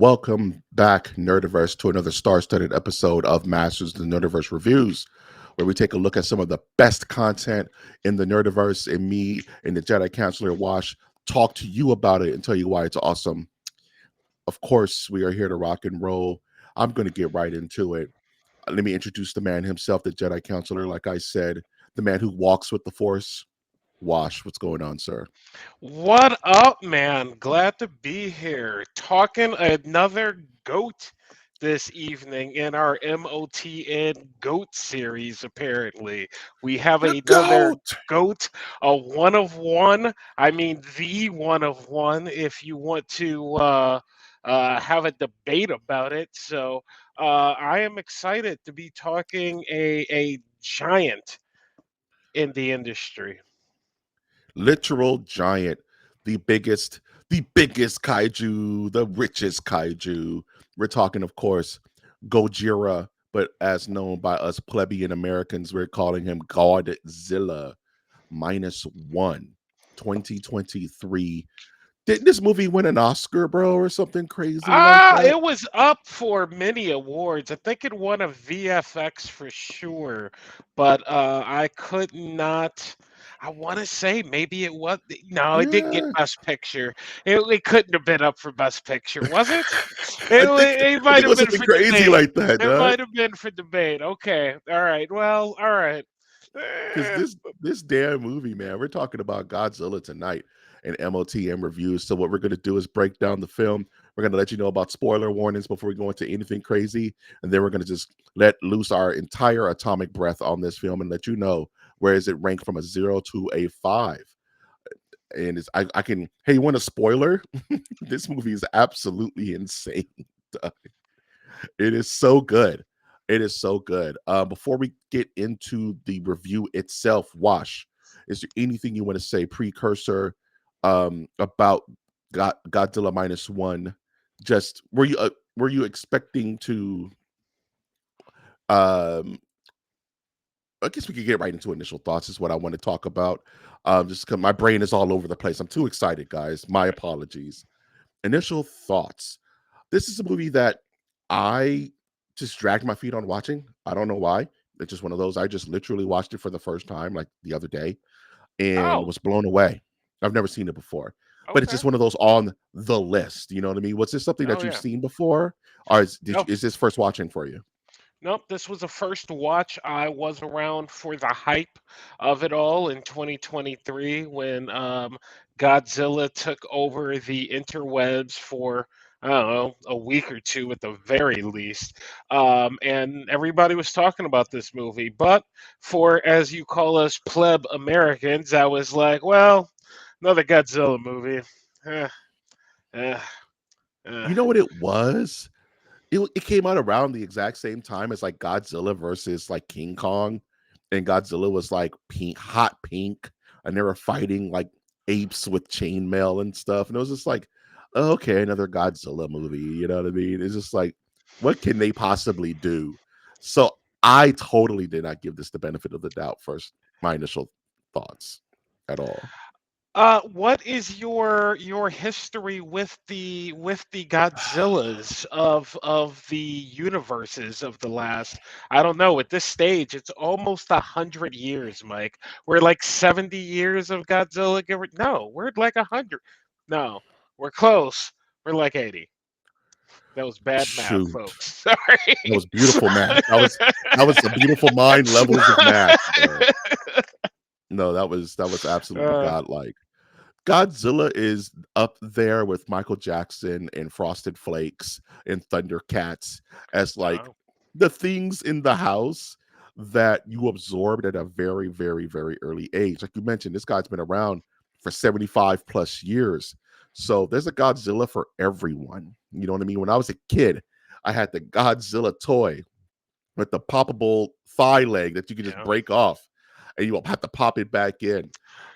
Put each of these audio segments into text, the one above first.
Welcome back, Nerdiverse, to another star-studded episode of Masters of the Nerdiverse Reviews, where we take a look at some of the best content in the Nerdiverse, and me and the Jedi Counselor Wash talk to you about it and tell you why it's awesome. Of course, we are here to rock and roll. I'm going to get right into it. Let me introduce the man himself, the Jedi Counselor. Like I said, the man who walks with the Force. Wash, what's going on, sir? What up, man? Glad to be here. Talking another goat this evening in our MOTN GOAT series, apparently. We have The another GOAT! GOAT, a one of one. I mean, the one of one, if you want to have a debate about it. I am excited to be talking a giant in the industry. Literal giant, the biggest kaiju, the richest kaiju. We're talking, of course, Gojira, but as known by us plebeian Americans, we're calling him Godzilla Minus One, 2023. Didn't this movie win an Oscar, bro, or something crazy like that? It was up for many awards. I think it won a VFX for sure, but I could not. I want to say maybe it was. No, it didn't get Yeah, Best Picture. It couldn't have been up for Best Picture, was it? I think It I might think it have was been something for crazy debate. like that, It dog. might have been for debate. Okay, all right. Well, all right. Because Eh, this damn movie, man, we're talking about Godzilla tonight and MOTM reviews. So what we're gonna do is break down the film. We're gonna let you know about spoiler warnings before we go into anything crazy, and then we're gonna just let loose our entire atomic breath on this film and let you know where is it ranked from a 0 to a 5. And I can, hey, you want a spoiler? This movie is absolutely insane. It is so good. It is so good. Before we get into the review itself, Wash, is there anything you want to say precursor about Godzilla Minus One? Just were you expecting to? Um, I guess we could get right into initial thoughts. Is what I want to talk about. Just because my brain is all over the place. I'm too excited, guys. My apologies. Initial thoughts. This is a movie that I just dragged my feet on watching. I don't know why. It's just one of those. I just literally watched it for the first time, like the other day, and Oh, was blown away. I've never seen it before, but it's okay. just one of those on the list. You know what I mean? Was this something that Oh you've yeah. seen before, or No, is this first watching for you? Nope, this was a first watch. I was around for the hype of it all in 2023 when Godzilla took over the interwebs for, I don't know, a week or two at the very least. And everybody was talking about this movie. But for, as you call us, pleb Americans, I was like, well, another Godzilla movie. Eh, eh, eh. You know what it was? It came out around the exact same time as like Godzilla versus like King Kong, and Godzilla was like pink, hot pink, and they were fighting like apes with chainmail and stuff. And it was just like, okay, another Godzilla movie. You know what I mean? It's just like, what can they possibly do? So I totally did not give this the benefit of the doubt. First, my initial thoughts at all. What is your history with the Godzillas of the universes of the last? I don't know. At this stage, it's almost 100 years, Mike. We're like 70 years of Godzilla. No, we're at like 100. No, we're close. We're like 80. That was bad math, Shoot. folks. Sorry. That was beautiful math. That was the beautiful mind levels of math, bro. No, that was absolutely uh, godlike. Godzilla is up there with Michael Jackson and Frosted Flakes and Thundercats as like wow. the things in the house that you absorbed at a very, very, very early age. Like you mentioned, this guy's been around for 75 plus years. So there's a Godzilla for everyone. You know what I mean? When I was a kid, I had the Godzilla toy with the poppable thigh leg that you could just Yeah. break off and you have to pop it back in.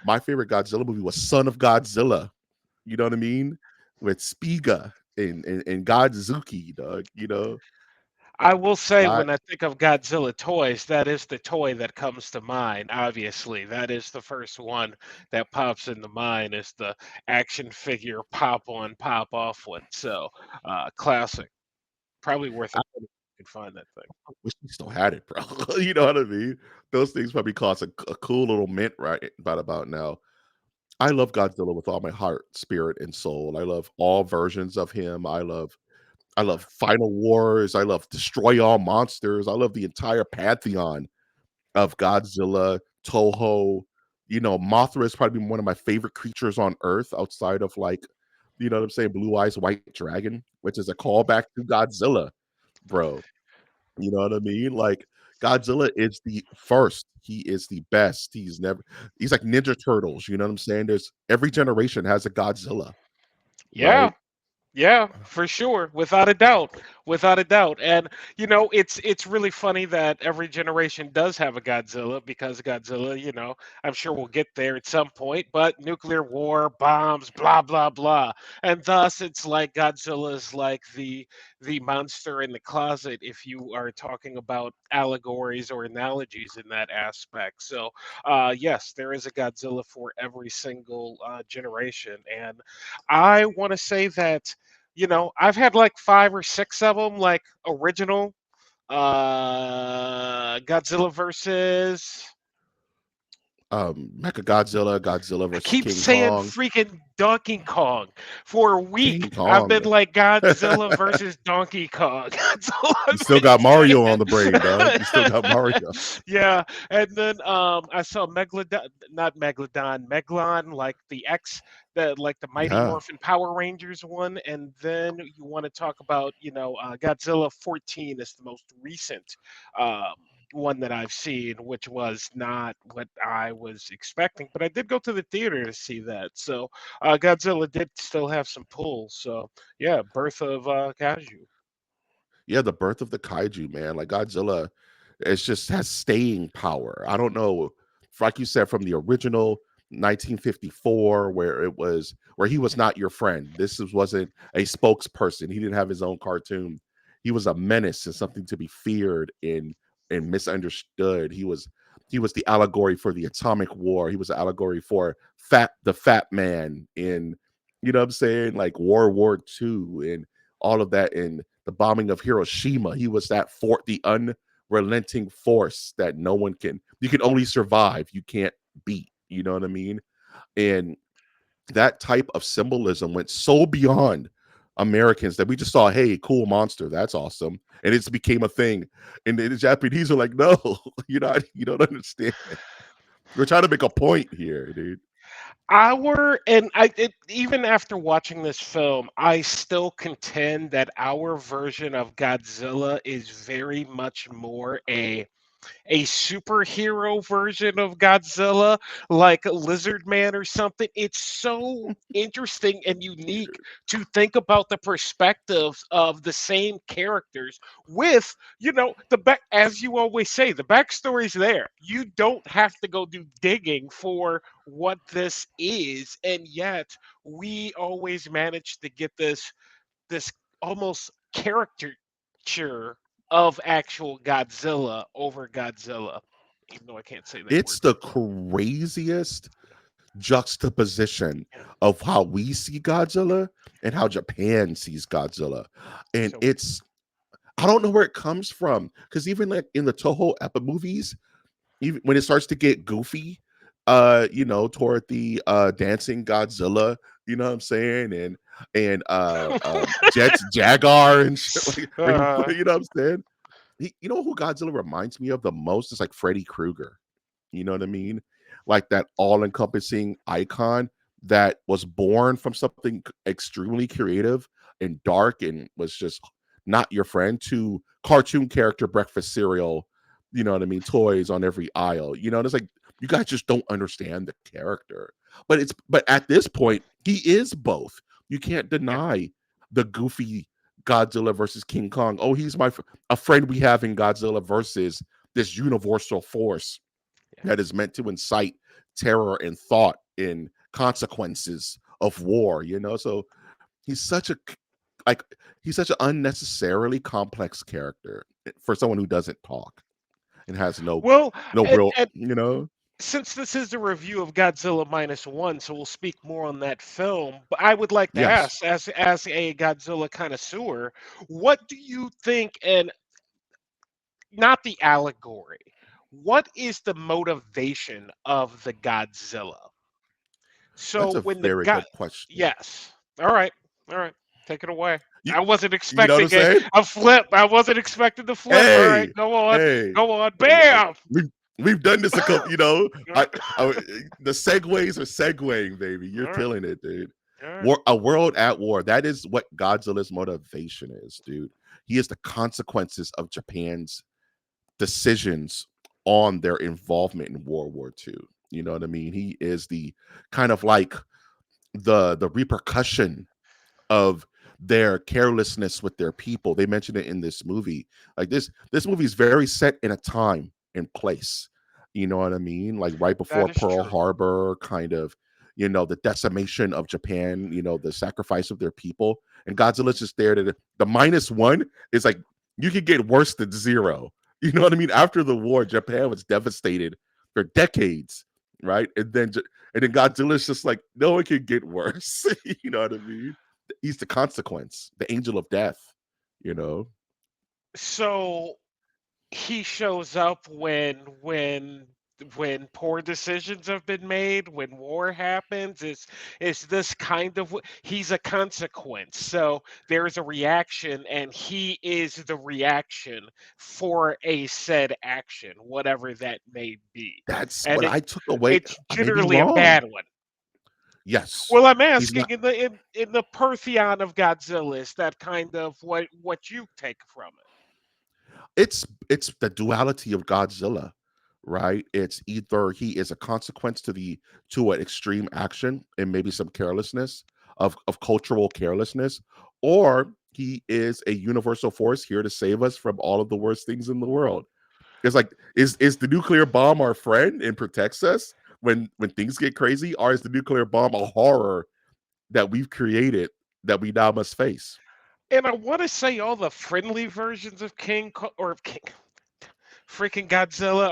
My favorite Godzilla movie was Son of Godzilla. You know what I mean? With Spiga and Godzuki, dog. You know? I will say Right? when I think of Godzilla toys, that is the toy that comes to mind, obviously. That is the first one that pops into mind is the action figure pop on, pop off one. So, classic. Probably worth a penny if you could find that thing. Wish we still had it, bro. You know what I mean? Those things probably cost a cool little mint right about now. I love Godzilla with all my heart, spirit, and soul. I love all versions of him. I love Final Wars. I love Destroy All Monsters. I love the entire pantheon of Godzilla, Toho. Mothra is probably one of my favorite creatures on Earth outside of like, what I'm saying, Blue Eyes White Dragon, which is a callback to Godzilla, bro. You know what I mean? Like Godzilla is the first. He is the best. He's like Ninja Turtles, you know what I'm saying? There's every generation has a Godzilla, Yeah, right? yeah, for sure, without a doubt, without a doubt. And it's really funny that every generation does have a Godzilla because Godzilla, I'm sure we'll get there at some point, but nuclear war, bombs, blah blah blah. And thus it's like Godzilla's like the monster in the closet if you are talking about allegories or analogies in that aspect. So, yes, there is a Godzilla for every single generation. And I want to say that I've had like 5 or 6 of them, like original Godzilla versus. Mechagodzilla, Godzilla I versus keep King saying Kong, freaking Donkey Kong. For a King week, I've been Kong. like Godzilla versus Donkey Kong. That's all You I've still been got Mario on the brain, dog. saying. You still got Mario. Yeah, and then I saw Megalodon, not Megalodon, Megalon, like the X, the like the Mighty Yeah. Morphin Power Rangers one, and then you want to talk about Godzilla 14 is the most recent um, one that I've seen, which was not what I was expecting, but I did go to the theater to see that, so Godzilla did still have some pull. So yeah, birth of Kaiju. Yeah, the birth of the kaiju, man. Like Godzilla, it's just has staying power. I don't know, like you said, from the original 1954, where he was not your friend. Wasn't a spokesperson. He didn't have his own cartoon. He was a menace and something to be feared and misunderstood. He was the allegory for the atomic war. He was an allegory for the fat man in, what I'm saying, like World War II and all of that, and the bombing of Hiroshima. He was that the unrelenting force that you can only survive, you can't beat. You know what I mean? And that type of symbolism went so beyond Americans that we just saw, hey, cool monster, that's awesome. And it's became a thing. And the Japanese are like, no, you don't understand. We're trying to make a point here, dude. Even after watching this film, I still contend that our version of Godzilla is very much more a superhero version of Godzilla, like Lizard Man or something. It's so interesting and unique to think about the perspectives of the same characters with, the back, as you always say, the backstory's there. You don't have to go do digging for what this is, and yet we always manage to get this almost caricature of actual Godzilla over Godzilla, even though I can't say that It's word. the craziest juxtaposition Yeah. of how we see Godzilla and how Japan sees Godzilla. And So I don't know where it comes from. Because even like in the Toho Epic movies, even when it starts to get goofy, toward the dancing Godzilla, you know what I'm saying? And Jet's Jaguar and shit like, uh, you know what I'm saying? You know who Godzilla reminds me of the most? Is like Freddy Krueger. You know what I mean? Like that all-encompassing icon that was born from something extremely creative and dark and was just not your friend to cartoon character breakfast cereal, you know what I mean, toys on every aisle. And it's like you guys just don't understand the character. But at this point, he is both. You can't yeah, deny the goofy Godzilla versus King Kong. Oh, he's a friend we have in Godzilla versus this universal force yeah, that is meant to incite terror and thought and consequences of war. So he's such like he's such an unnecessarily complex character for someone who doesn't talk and has Well, no real, and you know. since this is a review of Godzilla Minus One, so we'll speak more on that film. But I would like to Yes, ask, as a Godzilla connoisseur, what do you think? And not the allegory. What is the motivation of the Godzilla? that's So a when the very God, good question. yes, all right, take it away. You I wasn't you know what I'm expecting saying? a flip. I wasn't expecting the flip. All right, Hey, hey, go on, uh, bam. we've done this a couple. You know, All right, the segues are segueing, baby. You're all right, killing it, dude. all right. A world at war. That is what Godzilla's motivation is, dude. He is the consequences of Japan's decisions on their involvement in World War II. You know what I mean? He is the kind of like the repercussion of their carelessness with their people. They mentioned it in this movie. Like this movie is very set in a time and place. You know what I mean? Like right That before is Pearl true. Harbor, kind of, the decimation of Japan, the sacrifice of their people. And Godzilla's just there to the minus one is like you could get worse than zero. You know what I mean? After the war, Japan was devastated for decades, right? And then Godzilla's just like, no, it can get worse. You know what I mean? He's the consequence, the angel of death, you know? So he shows up when poor decisions have been made, when war happens. It's this kind of he's a consequence. So there's a reaction, and he is the reaction for a said action, whatever that may be. That's And what it I took away. it's I may be generally a wrong. bad one. Yes. Well, I'm He's asking not in the Pertheon of Godzilla, is that kind of what you take from it? it's the duality of Godzilla, right? It's either he is a consequence to an extreme action and maybe some carelessness of cultural carelessness, or he is a universal force here to save us from all of the worst things in the world. It's like, is the nuclear bomb our friend and protects us when things get crazy, or is the nuclear bomb a horror that we've created that we now must face? And I want to say all the friendly versions of King freaking Godzilla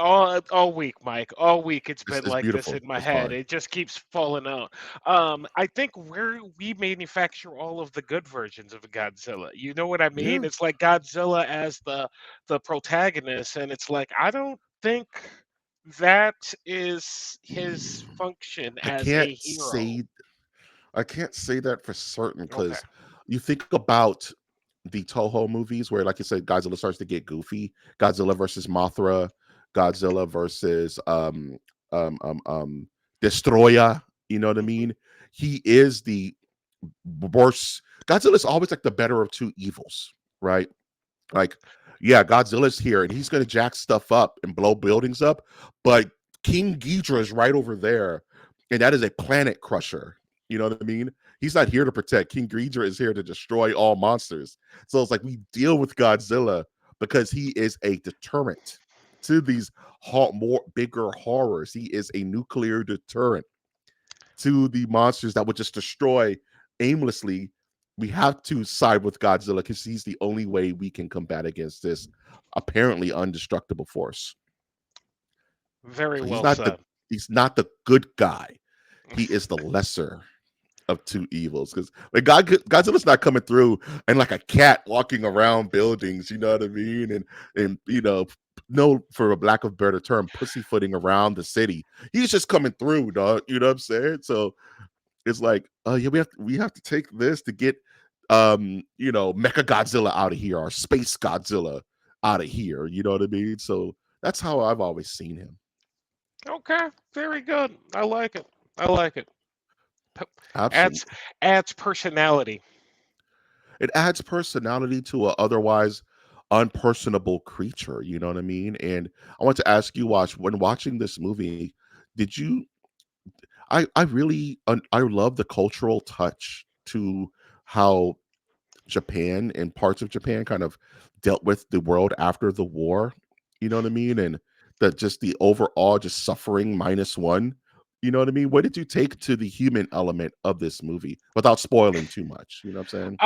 all week, Mike. All week it's been It's like this beautiful. in my It's head. fine. It just keeps falling out. I think we manufacture all of the good versions of Godzilla. You know what I mean? Yeah. It's like Godzilla as the protagonist, and it's like I don't think that is his function I as can't a hero. say I can't say that for certain Okay. because you think about the Toho movies where, like you said, Godzilla starts to get goofy. Godzilla versus Mothra, Godzilla versus Destroya. You know what I Mhm. mean? He is the worst. Godzilla's always like the better of two evils, right? Like, yeah, Godzilla's here and he's gonna jack stuff up and blow buildings up, but King Ghidorah is right over there, and that is a planet crusher. You know what I mean? He's not here to protect. King Ghidorah is here to destroy all monsters. So it's like we deal with Godzilla because he is a deterrent to these more bigger horrors. He is a nuclear deterrent to the monsters that would just destroy aimlessly. We have to side with Godzilla because he's the only way we can combat against this apparently undestructible force. Very So well said. he's not the good guy. He is the lesser of two evils because like Godzilla's not coming through and like a cat walking around buildings. You know what I mean? And no, for a lack of a better term, pussyfooting around the city. He's just coming through, dog. You know what I'm saying? So it's like, oh yeah, we have to take this to get Mecha Godzilla out of here or Space Godzilla out of here. You know what I mean? So that's how I've always seen him. Okay, very good. I like it. I like it. P- Adds Absolutely. adds personality. It adds personality to a otherwise unpersonable creature. You know what I mean? And I want to ask you, Watch, when watching this movie, did you? I really I love the cultural touch to how Japan and parts of Japan kind of dealt with the world after the war. You know what I mean? And the overall just suffering minus one. You know what I mean? What did you take to the human element of this movie without spoiling too much? You know what I'm saying?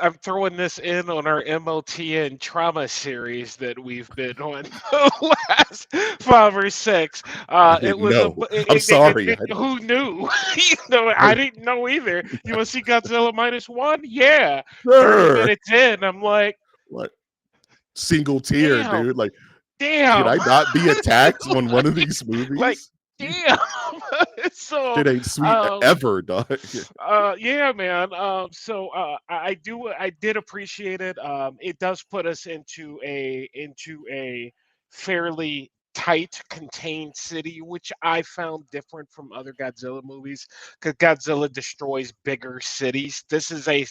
I'm throwing this in on our MOTN trauma series that we've been on the last 5 or 6. I It didn't was a know. I'm sorry. who knew? I I didn't know either. You want to see Godzilla minus one? Yeah. 30 sure. minutes in, I'm like, What single tear, damn, dude? Like, should damn, I not be attacked on one of these like movies? damn. So Shit ain't sweet um ever, dog. yeah, man. I did appreciate it. It does put us into a fairly tight, contained city, which I found different from other Godzilla movies. Because Godzilla destroys bigger cities. This is a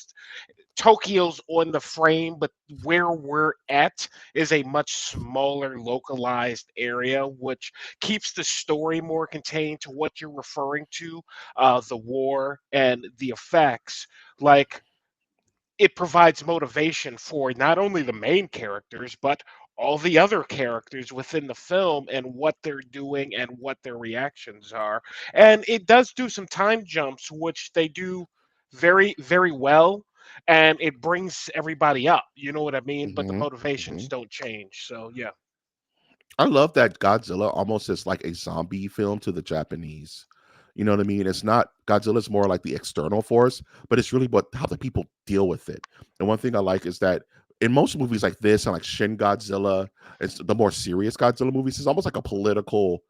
Tokyo's on the frame, but where we're at is a much smaller, localized area, which keeps the story more contained to what you're referring to, the war and the effects. Like, it provides motivation for not only the main characters, but all the other characters within the film and what they're doing and what their reactions are. And it does do some time jumps, which they do very, very well. And it brings everybody up. You know what I mean? But the hmm motivations hmm don't change. So, yeah. I love that Godzilla almost is like a zombie film to the Japanese. You know what I mean? It's not Godzilla's more like the external force, but it's really what how the people deal with it. And one thing I like is that in most movies like this and like Shin Godzilla, it's the more serious Godzilla movies, it's almost like a political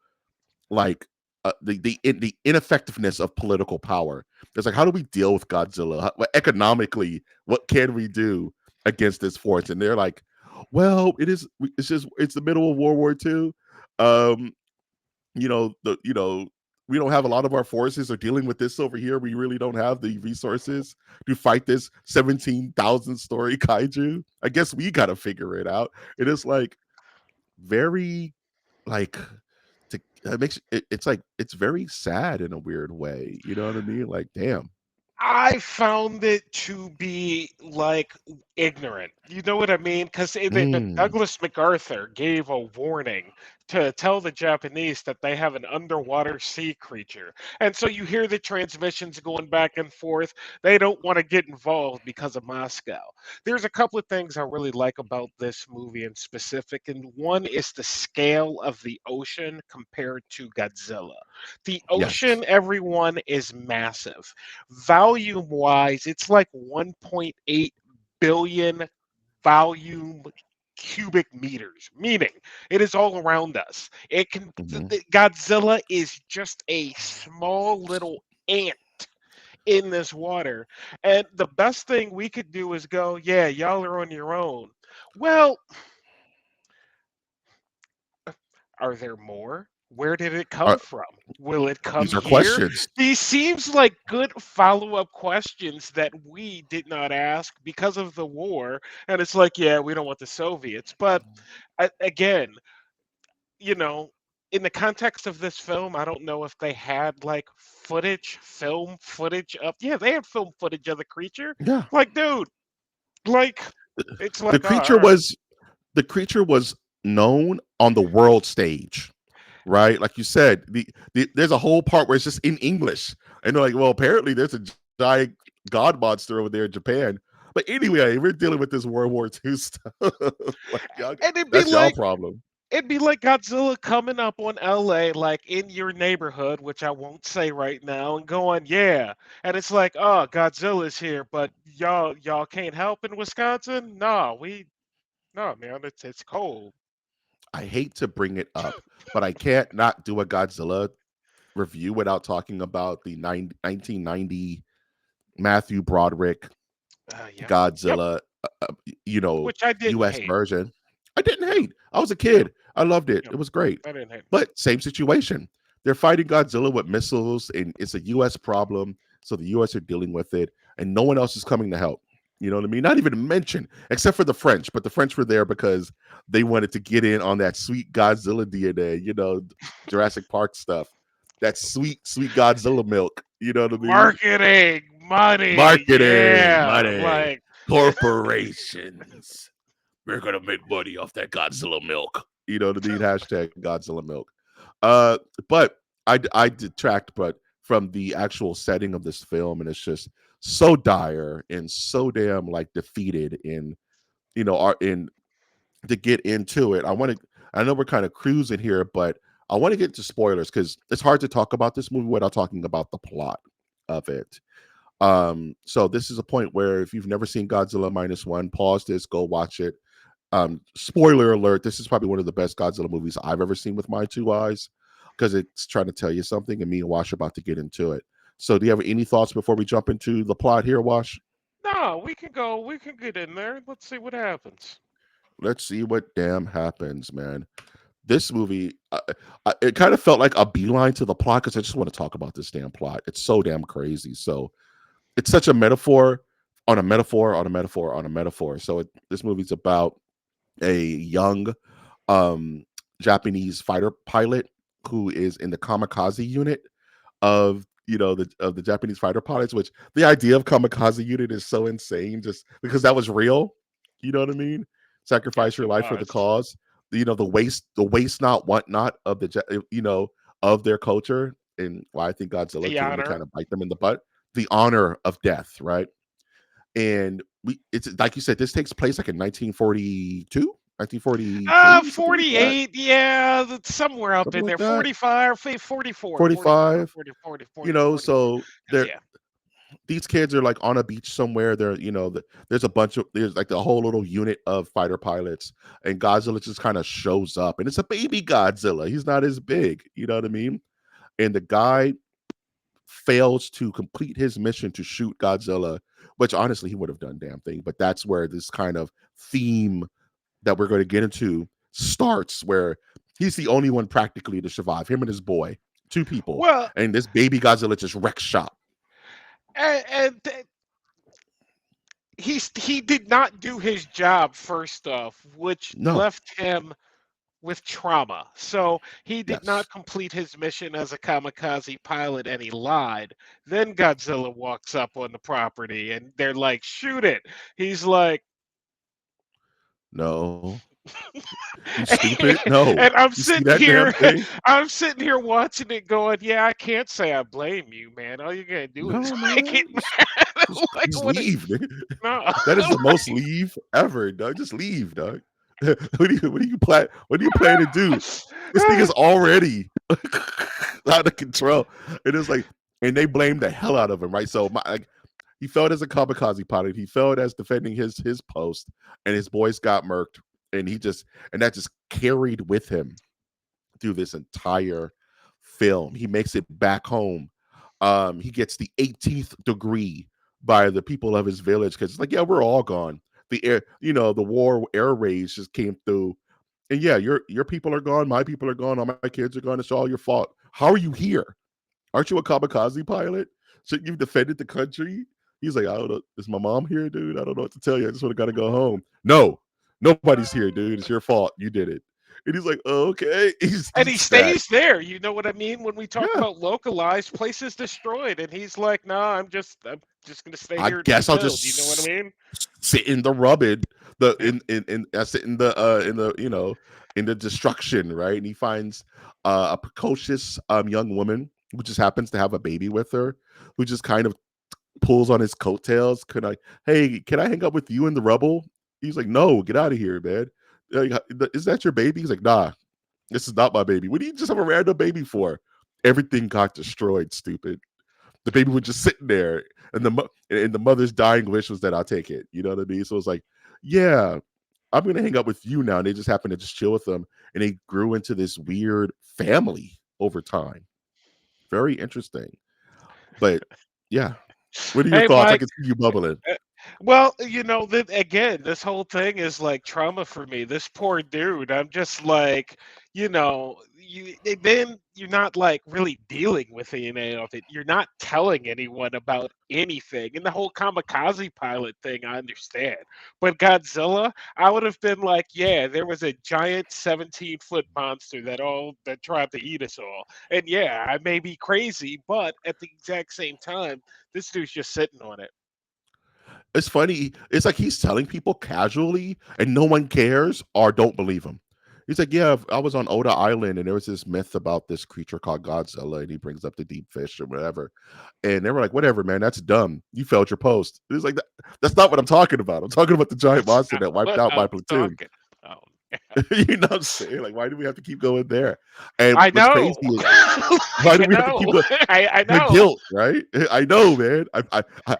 like the ineffectiveness of political power. It's like how do we deal with Godzilla? Economically, what can we do against this force? And they're like, well, it's just it's the middle of World War II. Um, we don't have a lot of our forces are dealing with this over here. We really don't have the resources to fight this 17,000 story kaiju. I guess we got to figure it out. It is like very like it makes it's like it's very sad in a weird way. You know what I mean? Like, damn. I found it to be like ignorant. You know what I mean? Because Mm, Douglas MacArthur gave a warning to tell the Japanese that they have an underwater sea creature. And so you hear the transmissions going back and forth. They don't want to get involved because of Moscow. There's a couple of things I really like about this movie in specific, and one is the scale of the ocean compared to Godzilla. The yes. ocean, everyone, is massive. Volume wise, it's like 1.8 billion volume cubic meters, meaning it is all around us. It can hmm Godzilla is just a small little ant in this water. And the best thing we could do is go, yeah, y'all are on your own. Well, are there more? Where did it come Uh, from? Will it come these are here? questions. These seems like good follow-up questions that we did not ask because of the war. And it's like, yeah, we don't want the Soviets. But again, you know, in the context of this film, I don't know if they had like film footage of, yeah, they had film footage of the creature. Yeah. Like, dude, like, it's The like, oh, all creature right. was the creature was known on the world stage, right? Like you said, there's a whole part where it's just in English. And they're like, well, apparently there's a giant god monster over there in Japan. But anyway, we're dealing with this World War II stuff. Like y'all, And that's y'all problem. it'd be like Godzilla coming up on LA, like in your neighborhood, which I won't say right now, and going, yeah. And it's like, oh, Godzilla's here, but y'all can't help in Wisconsin? No, no, man, it's cold. I hate to bring it up, but I can't not do a Godzilla review without talking about the 1990 Matthew Broderick Yeah. Yep. Godzilla, you know, Which I didn't US hate. version. I didn't Yeah. hate. I was a Yeah. kid. I loved it. Yeah. It was great. I didn't hate. But same situation. They're fighting Godzilla with missiles, and it's a US problem. So the US are dealing with it, and no one else is coming to help. You know what I mean? Not even to mention, except for the French, but the French were there because they wanted to get in on that sweet Godzilla DNA, Jurassic Park stuff. That sweet, sweet Godzilla milk. You know what I mean? Marketing, money, Marketing, yeah. money, Like, corporations. We're gonna make money off that Godzilla milk. You know what I mean? Hashtag Godzilla milk. Uh, but I detract, but from the actual setting of this film, and it's just so dire and so damn like defeated in our in to get into it. I know we're kind of cruising here, but I want to get to spoilers because it's hard to talk about this movie without talking about the plot of it. So this is a point where if you've never seen Godzilla Minus One, pause this, go watch it. Spoiler alert, this is probably one of the best Godzilla movies I've ever seen with my two eyes because it's trying to tell you something, and me and Wash are about to get into it. So do you have any thoughts before we jump into the plot here, Wash? No, we can go. We can get in there. Let's see what happens. Let's see what damn happens, man. This movie, it kind of felt like a beeline to the plot because I just want to talk about this damn plot. It's so damn crazy. So it's such a metaphor on a metaphor on a metaphor on a metaphor. So this movie's about a young um, Japanese fighter pilot who is in the kamikaze unit of the Japanese fighter pilots. Which the idea of kamikaze unit is so insane, just because that was real. You know what I mean? Sacrifice Yes, your it life for the was. cause. The waste not want not of of their culture, and why I think Godzilla The came to honor. kind of bite them in the butt. The honor of death, right? And it's like you said, this takes place like in 1942, 1943, something like that. 48. Yeah, that's somewhere up Something in like there. that. 45, 44, 44, 45. 40, 40, 40, 44. So Because there yeah. these kids are like on a beach somewhere. There's like the whole little unit of fighter pilots, and Godzilla just kind of shows up, and it's a baby Godzilla. He's not as big, you know what I mean? And the guy fails to complete his mission to shoot Godzilla, which honestly he would have done damn thing. But that's where this kind of theme that we're going to get into starts, where he's the only one practically to survive. Him and his boy, two people, Well, and this baby Godzilla just wrecks shop. and he did not do his job first off, which No, left him with trauma. So he did yes, not complete his mission as a kamikaze pilot and he lied. Then Godzilla walks up on the property and they're like, shoot it. He's like, no, you stupid. No, and I'm you see sitting that damn here, thing? I'm sitting here watching it going, yeah, I can't say I blame you, man. All you're gonna do is No, make it man, mad. Like just what? leave. Nigga. No. That is the most leave ever, dog. Just leave, dog. What do you plan to do? This thing is already out of control. It is like, and they blame the hell out of him, right? So he failed as a kamikaze pilot. He failed as defending his post, and his boys got murked, and that just carried with him through this entire film. He makes it back home. He gets the 18th degree by the people of his village because it's like, yeah, we're all gone. The war air raids just came through, and yeah, your people are gone, my people are gone, all my kids are gone. It's all your fault. How are you here? Aren't you a kamikaze pilot? Shouldn't you defended the country? He's like, I don't know. Is my mom here, dude? I don't know what to tell you. I just want to gotta go home. No, nobody's here, dude. It's your fault. You did it. And he's like, oh, okay. And he He's that. stays there. You know what I mean? When we talk Yeah. about localized places destroyed, and he's like, "No, I'm just gonna stay I here and guess I'll rebuild." You know what I just mean? sit in the rubble, the Yeah. in I sit in the in the destruction, right? And he finds a precocious young woman who just happens to have a baby with her, who just kind of pulls on his coattails. Can I hang up with you in the rubble? He's like, no, get out of here, man. Is that your baby? He's like, nah, this is not my baby. What do you just have a random baby for? Everything got destroyed, stupid. The baby was just sitting there, and the mother's dying wish was that I'll take it. You know what I mean? So it's like, yeah, I'm gonna hang up with you now. And they just happened to just chill with them, and they grew into this weird family over time. Very interesting. But yeah, what are your Hey, thoughts? I Mike. can see you bubbling. Well, again, this whole thing is like trauma for me. This poor dude. I'm just like, then you're not like really dealing with any of it. You're not telling anyone about anything. And the whole kamikaze pilot thing, I understand. But Godzilla, I would have been like, yeah, there was a giant 17-foot monster that tried to eat us all. And yeah, I may be crazy, but at the exact same time, this dude's just sitting on it. It's funny. It's like he's telling people casually, and no one cares or don't believe him. He's like, "Yeah, I was on Oda Island, and there was this myth about this creature called Godzilla," and he brings up the deep fish or whatever. And they were like, "Whatever, man, that's dumb. You failed your post." It was like, That's not what I'm talking about. I'm talking about the giant That's monster not that wiped what out my I'm platoon." talking about. You know what I'm saying? Like, why do we have to keep going there? And I what's crazy know. is why Like, do I we have to keep know. going? I The know. guilt, right? I know, man.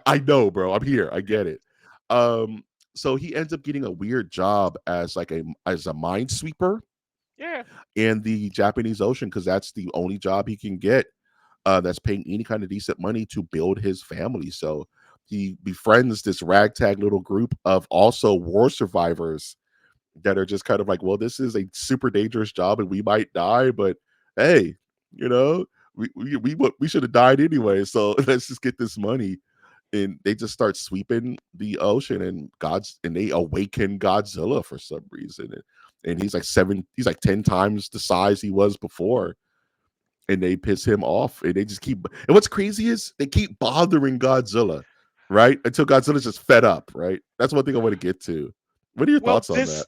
I know, bro. I'm here. I get it. Um, so he ends up getting a weird job as like a minesweeper Yeah. in the Japanese Ocean because that's the only job he can get that's paying any kind of decent money to build his family. So he befriends this ragtag little group of also war survivors that are just kind of like, well, this is a super dangerous job and we might die, but hey, you know, we should have died anyway. So let's just get this money. And they just start sweeping the ocean and they awaken Godzilla for some reason. And he's like 10 times the size he was before. And they piss him off. And they just keep and what's crazy is they keep bothering Godzilla, right? Until Godzilla's just fed up, right? That's one thing I want to get to. What are your Well, thoughts on that?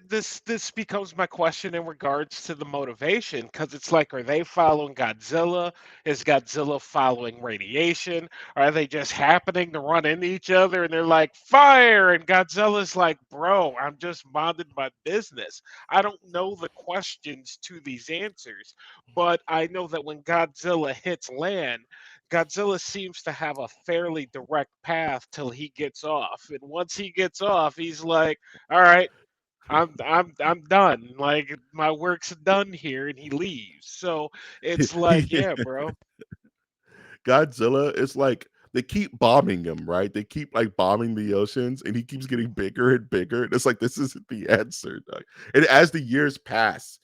this becomes my question in regards to the motivation, because it's like, are they following Godzilla? Is Godzilla following radiation? Are they just happening to run into each other and they're like, fire? And Godzilla's like, bro, I'm just minding my business. I don't know the questions to these answers, but I know that when Godzilla hits land, Godzilla seems to have a fairly direct path till he gets off. And once he gets off, he's like, all right, I'm done. Like, my work's done here, and he leaves. So it's like, yeah, bro. Godzilla is like they keep bombing him, right? They keep like bombing the oceans, and he keeps getting bigger and bigger. And it's like this isn't the answer. Dog. And as the years pass,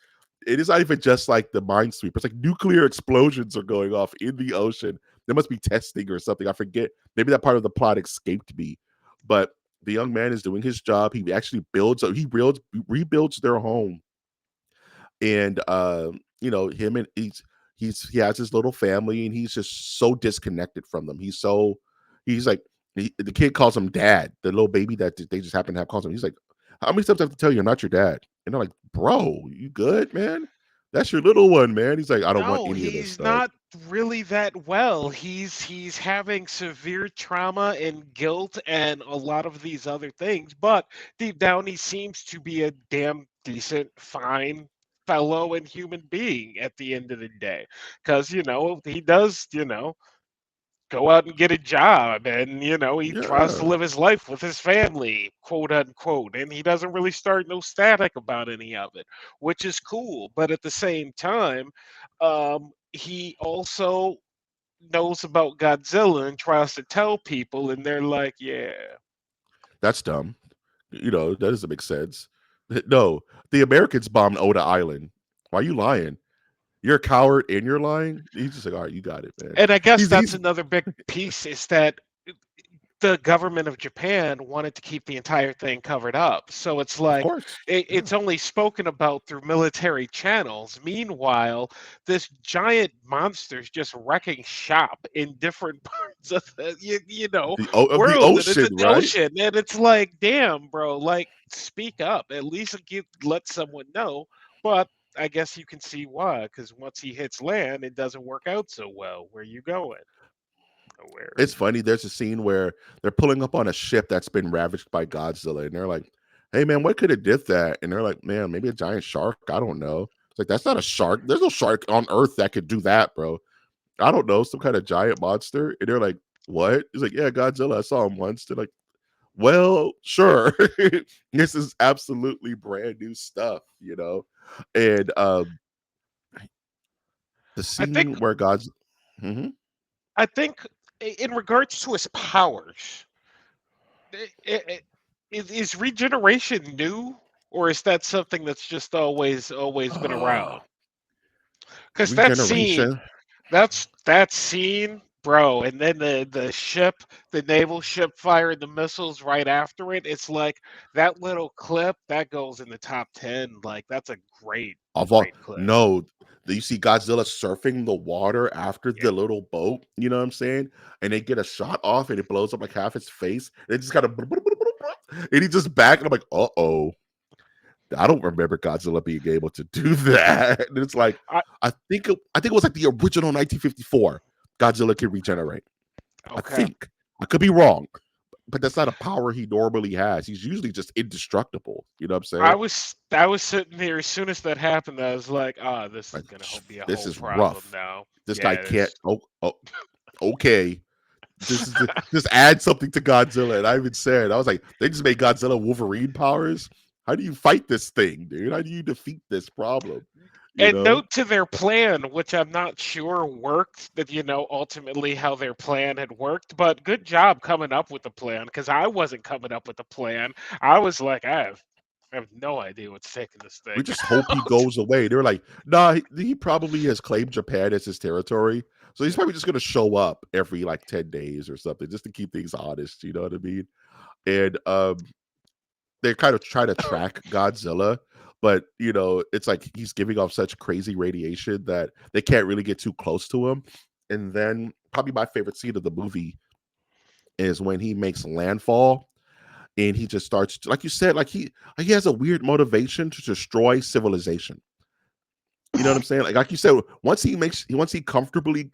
it is not even just like the minesweeper. It's like nuclear explosions are going off in the ocean. There must be testing or something. I forget. Maybe that part of the plot escaped me. But the young man is doing his job. He actually rebuilds their home and you know him and he has his little family and he's just so disconnected from them. He's like the kid calls him dad, the little baby that they just happen to have calls him. He's like, how many times I have to tell you I'm not your dad? And they're like, bro, you good, man? That's your little one, man. He's like, I don't want No, any of this he's stuff. not really that well. He's having severe trauma and guilt and a lot of these other things, but deep down he seems to be a damn decent, fine fellow and human being at the end of the day. Because, he does, go out and get a job, and he tries to Yeah, live his life with his family, quote unquote, and he doesn't really start no static about any of it, which is cool. But at the same time, he also knows about Godzilla and tries to tell people, and they're like, yeah. that's dumb. You know, that doesn't make sense. No, the Americans bombed Oda Island. Why are you lying? You're a coward and you're lying. He's just like, all right, you got it, man. And I guess that's He's another big piece, is that the government of Japan wanted to keep the entire thing covered up. So it's of like, course, yeah. it's only spoken about through military channels. Meanwhile, this giant monster's just wrecking shop in different parts of the Of the world, and it's an ocean, right? ocean, and it's like, damn, bro, like, speak up, at least let someone know. But I guess you can see why, because once he hits land, it doesn't work out so well. Where you going? Nowhere. It's funny. There's a scene where they're pulling up on a ship that's been ravaged by Godzilla, and they're like, "Hey, man, what could have did that?" And they're like, "Man, maybe a giant shark. I don't know." It's like that's not a shark. There's no shark on Earth that could do that, bro. I don't know, some kind of giant monster. And they're like, "What?" He's like, "Yeah, Godzilla. I saw him once." They're like, well, sure. This is absolutely brand new stuff, you know? And the I think scene where God's Mhm. I think in regards to his powers, is regeneration new, or is that something that's just always been around? Because Regeneration. that scene, bro, and then the ship, the naval ship firing the missiles right after it. It's like that little clip that goes in the top 10. Like, that's a great, Of all great clip. no, you see Godzilla surfing the water after Yeah. the little boat, you know what I'm saying? And they get a shot off and it blows up like half his face. And it just kind of and he just back and I'm like, uh-oh. I don't remember Godzilla being able to do that. And it's like I, I think it was like the original 1954 Godzilla can regenerate. I okay. think. I could be wrong, but that's not a power he normally has. He's usually just indestructible. You know what I'm saying? I was sitting there as soon as that happened. I was like, ah, this is Like gonna be a this whole is problem rough. now. This guy Yeah, can't. it's Oh, okay. Just add something to Godzilla. And I even said I was like, they just made Godzilla Wolverine powers. How do you fight this thing, dude? How do you defeat this problem? You and know, note to their plan, which I'm not sure worked, that ultimately how their plan had worked, but good job coming up with the plan because I wasn't coming up with the plan. I was like, I have no idea what's taking this we thing just hope he out. goes away. They're like, nah, he probably has claimed Japan as his territory. So he's probably just gonna show up every like 10 days or something just to keep things honest, you know what I mean? And they kind of try to track Godzilla, but it's like he's giving off such crazy radiation that they can't really get too close to him. And then probably my favorite scene of the movie is when he makes landfall and he just starts, like you said, like he has a weird motivation to destroy civilization. You know what I'm saying? Like you said, once he comfortably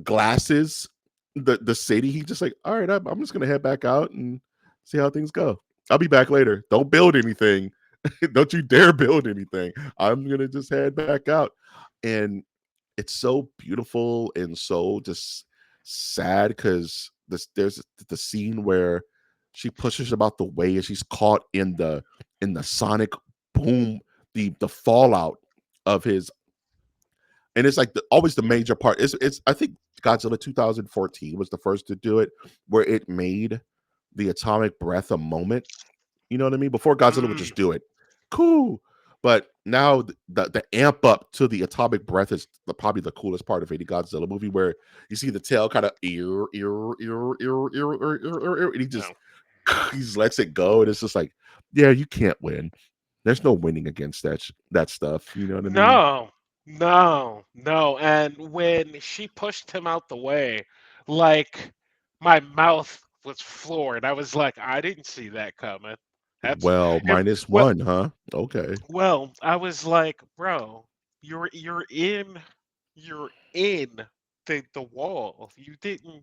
glasses the city, he just like, all right, I'm just gonna head back out and see how things go. I'll be back later. Don't build anything. Don't you dare build anything. I'm gonna just head back out. And it's so beautiful and so just sad because there's the scene where she pushes him out the way and she's caught in the sonic boom, the fallout of his, and it's like always the major part. It's I think Godzilla 2014 was the first to do it, where it made the atomic breath a moment. You know what I mean? Before Godzilla would Mm, just do it, cool. But now the amp up to the atomic breath is probably the coolest part of any Godzilla movie, where you see the tail kind of and he just no. he just lets it go, and it's just like, yeah, you can't win. There's no winning against that stuff. You know what I mean? No, no. And when she pushed him out the way, like my mouth was floored. I was like, I didn't see that coming. That's Well, and minus well, one, huh? Okay. I was like, bro, you're in the wall. You didn't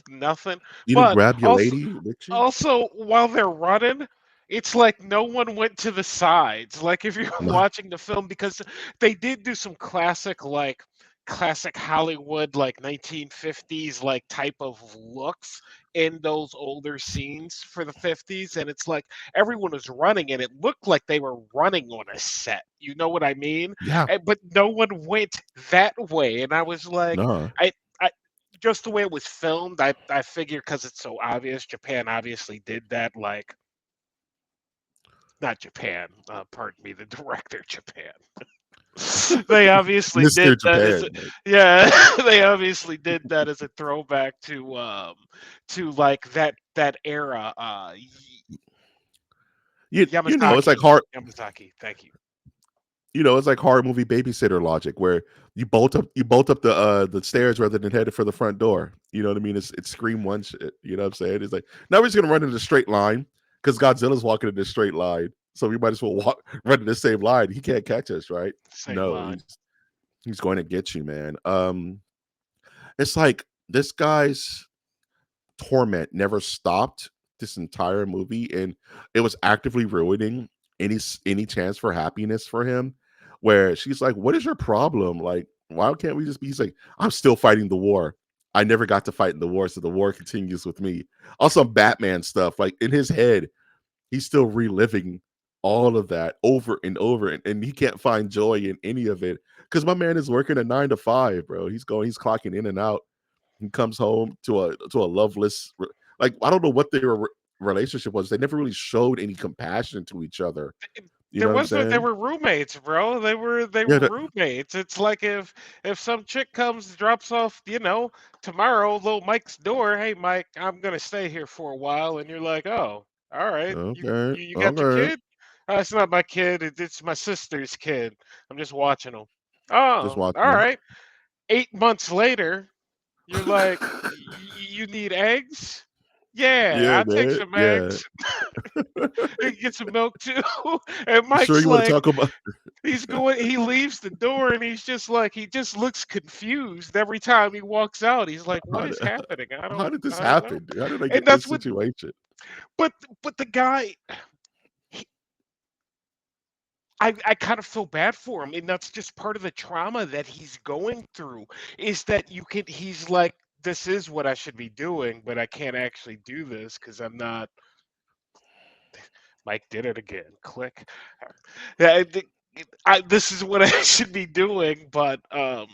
nothing. You didn't But grab your also lady with you? also while they're running, it's like no one went to the sides. Like if you're Nah. watching the film, because they did do some classic Hollywood like 1950s like type of looks in those older scenes for the 50s, and it's like everyone was running and it looked like they were running on a set. You know what I mean? Yeah. But no one went that way, and I was like, Nah. I just the way it was filmed, I figure because it's so obvious, Japan obviously did that. Like, not Japan, pardon me, the director Japan. They obviously Mr. did that as Japan. a, yeah, they obviously did that as a throwback to like that era. It's like Yamazaki, hard. Yamazaki. Thank you. It's like horror movie babysitter logic, where you bolt up the stairs rather than headed for the front door. You know what I mean? It's Scream One shit. You know what I'm saying? It's like now we're just gonna run in a straight line because Godzilla's walking in a straight line, so we might as well run in the same line. He can't catch us, right? Same No, line. he's going to get you, man. It's like this guy's torment never stopped this entire movie, and it was actively ruining any chance for happiness for him, where she's like, what is your problem? Like, why can't we just be? He's like, I'm still fighting the war. I never got to fight in the war, so the war continues with me. Also Batman stuff, like in his head he's still reliving all of that over and over, and he can't find joy in any of it because my man is working a 9 to 5, bro. He's clocking in and out. He comes home to a loveless, like, I don't know what their relationship was. They never really showed any compassion to each other. You There know what I'm was no they saying? were roommates, bro. They Yeah, were roommates. It's like if some chick comes, drops off, tomorrow, little Mike's door, hey Mike, I'm gonna stay here for a while, and you're like, oh, all right, okay, you got your okay. kid? It's not my kid, it's my sister's kid. I'm just watching them. Just Oh, watching all them. right. 8 months later, you're like, you need eggs? Yeah, Yeah, I'll take man. some Yeah. eggs and get some milk too. And You sure Mike's you wanna like, talk about he leaves the door and he's just like, he just looks confused every time he walks out. He's like, what how is did happening? how did this I don't know. happen, dude? How did I And get that's this what, situation? but, but the guy, he, I kind of feel bad for him. And that's just part of the trauma that he's going through is that he's like, this is what I should be doing, but I can't actually do this because I'm not. Mike did it again. Click. Yeah, this is what I should be doing, but I'm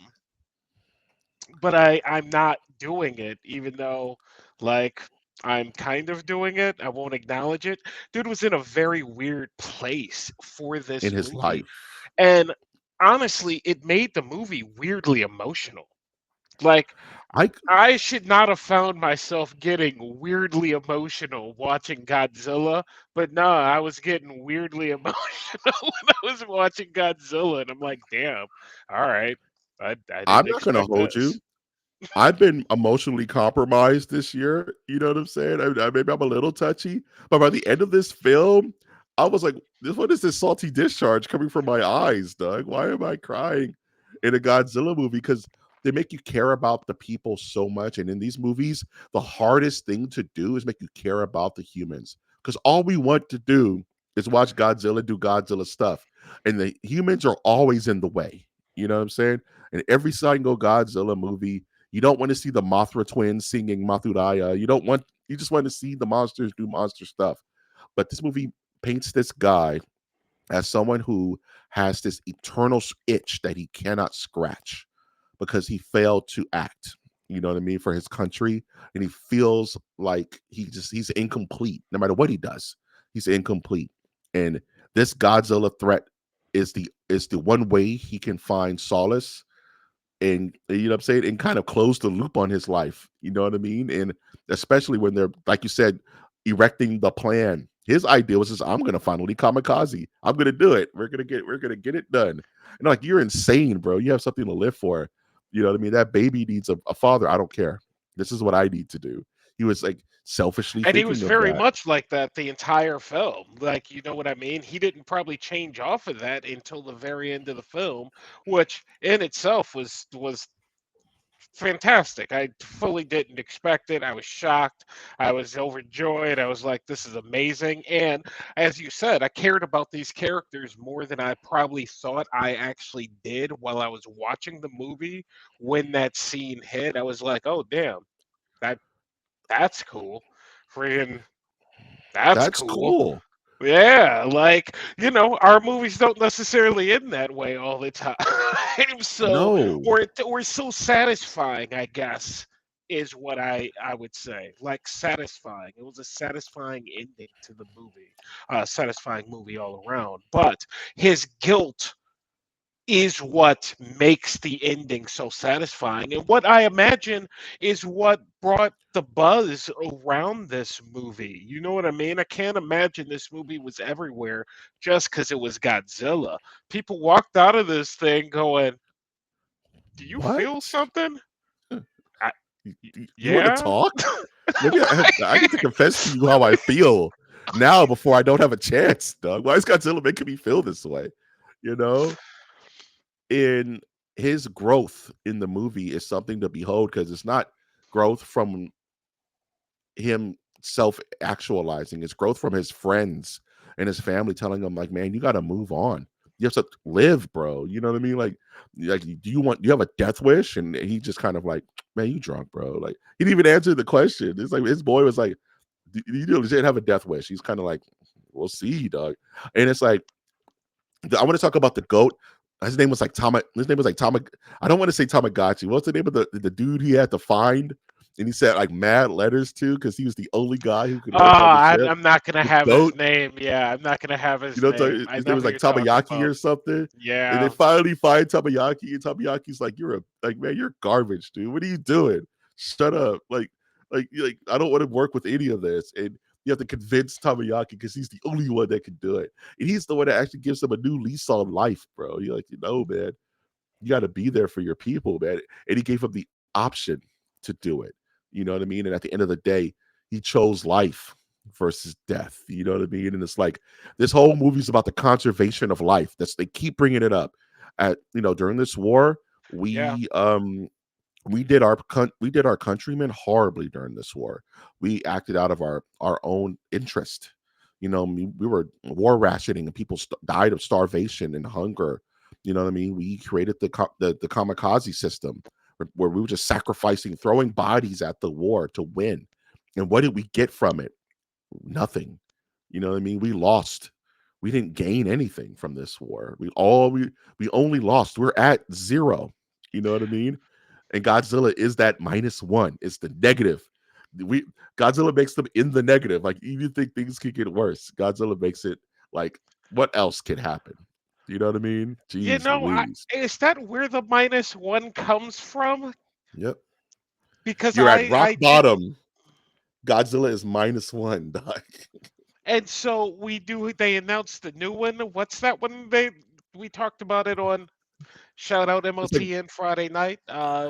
not doing it, even though like I'm kind of doing it. I won't acknowledge it. Dude was in a very weird place for In this his movie, life. and honestly, it made the movie weirdly emotional. Like I I should not have found myself getting weirdly emotional watching Godzilla, but no, I was getting weirdly emotional when I was watching Godzilla, and I'm like, damn, all right, I I'm didn't not gonna expect hold this. you. I've been emotionally compromised this year. You know what I'm saying? Maybe I'm a little touchy, but by the end of this film, I was like, "This what is this salty discharge coming from my eyes, Doug? Why am I crying in a Godzilla movie?" Because they make you care about the people so much, and in these movies, the hardest thing to do is make you care about the humans. Because all we want to do is watch Godzilla do Godzilla stuff, and the humans are always in the way. You know what I'm saying? And every single Godzilla movie you don't want to see the Mothra twins singing Mathuraya. You just want to see the monsters do monster stuff. But this movie paints this guy as someone who has this eternal itch that he cannot scratch because he failed to act. You know what I mean, for his country, and he feels like he's incomplete. No matter what he does, he's incomplete. And this Godzilla threat is the one way he can find solace and you know what I'm saying, and kind of close the loop on his life. You know what I mean? And especially when they're like you said, erecting the plan. His idea was just, I'm gonna finally kamikaze. I'm gonna do it. We're gonna get it done. And like you're insane, bro. You have something to live for. You know what I mean? That baby needs a father. I don't care. This is what I need to do. He was like selfishly And he was thinking of very that. much like that the entire film. Like, you know what I mean? He didn't probably change off of that until the very end of the film, which in itself was fantastic. I fully didn't expect it. I was shocked. I was overjoyed. I was like, this is amazing. And as you said, I cared about these characters more than I probably thought I actually did while I was watching the movie. When that scene hit, I was like, oh, damn, that that's cool. Friggin', that's That's cool. cool. Yeah, like, our movies don't necessarily end that way all the time. So, No. or so satisfying, I guess, is what I would say. Like satisfying. It was a satisfying ending to the movie. Satisfying movie all around. But his guilt is what makes the ending so satisfying. And what I imagine is what brought the buzz around this movie. You know what I mean? I can't imagine this movie was everywhere just because it was Godzilla. People walked out of this thing going, do you feel What? something? I, You want to yeah? talk? Maybe I need to confess to you how I feel now before I don't have a chance, Doug. Why is Godzilla making me feel this way? You know, in his growth in the movie is something to behold because it's not growth from him self actualizing, it's growth from his friends and his family telling him, like, man, you got to move on. You have to live, bro. You know what I mean? Like, do you have a death wish? And he just kind of like, man, you drunk, bro. Like, he didn't even answer the question. It's like his boy was like, you legit have a death wish. He's kind of like, we'll see, dog. And it's like, I want to talk about the goat. His name was like Tama. His name was like Tama. I don't want to say Tamagotchi. What's the name of the dude he had to find? And he said like mad letters too, because he was the only guy who could work on the ship. I'm not gonna The have his goat, name. Yeah, I'm not gonna have you his know, name. I his name know was who like you're talking Tamayaki about. or something. And they Yeah. finally find Tamayaki, and Tamayaki's like, "You're a like man, you're garbage, dude. What are you doing? Shut up! Like I don't want to work with any of this." And you have to convince Tamayaki because he's the only one that can do it, and he's the one that actually gives him a new lease on life, bro. You're like, man, you got to be there for your people, man. And he gave him the option to do it. You know what I mean? And at the end of the day, he chose life versus death. You know what I mean? And it's like this whole movie's about the conservation of life. That's they keep bringing it up. At during this war, Yeah. we did our countrymen horribly during this war. We acted out of our own interest. We were war rationing, and people died of starvation and hunger. You know what I mean? We created the kamikaze system, where we were just sacrificing, throwing bodies at the war to win. And what did we get from it? Nothing. You know what I mean? We lost. We didn't gain anything from this war. We only lost. We're at zero. You know what I mean? And Godzilla is that -1. It's the negative. We Godzilla makes them in the negative. Like, you think things could get worse. Godzilla makes it like, what else can happen? You know what I mean? You Jeez know, Louise. is that where the -1 comes from? Yep. Because You're at rock I didn't. bottom. Godzilla is -1, dog. And so we do. They announced the new one. What's that one? We talked about it on Shout Out It's like MOTN Friday night.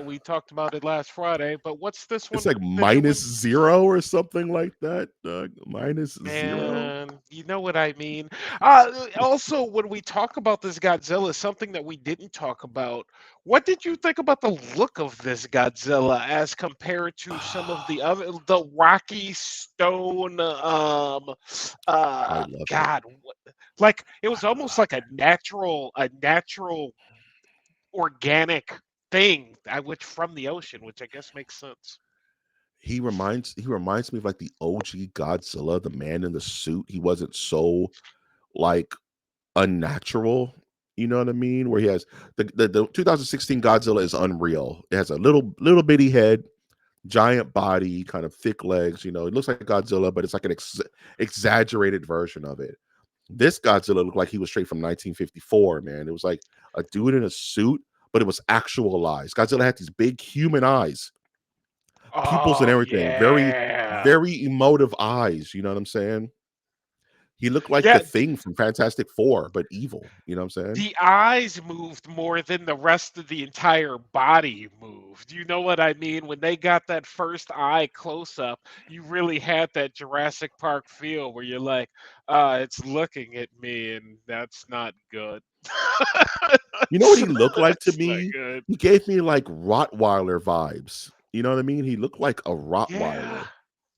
We talked about it last Friday. But what's this it's one? like The new minus one? zero or something like that, dog. -0. Man, you know what I mean. Also, when we talk about this Godzilla, something that we didn't talk about. What did you think about the look of this Godzilla as compared to some of the other, the Rocky Stone? I love it. God, like it was almost like a natural, organic thing, which from the ocean, which I guess makes sense. He reminds me of like the OG Godzilla, the man in the suit. He wasn't so like unnatural. You know what I mean? Where he has the 2016 Godzilla is unreal. It has a little bitty head, giant body, kind of thick legs. It looks like Godzilla, but it's like an exaggerated version of it. This Godzilla looked like he was straight from 1954. Man, it was like a dude in a suit, but it was actualized. Godzilla had these big human eyes, pupils and Oh everything. Very, yeah. very emotive eyes. You know what I'm saying? He looked like the Yeah, Thing from Fantastic Four, but evil. You know what I'm saying? the eyes moved more than the rest of the entire body moved. You know what I mean? When they got that first eye close up, you really had that Jurassic Park feel where you're like, it's looking at me, and that's not good. You know what he looked like to That's not me? good. He gave me like Rottweiler vibes. You know what I mean? He looked like a Yeah, Rottweiler,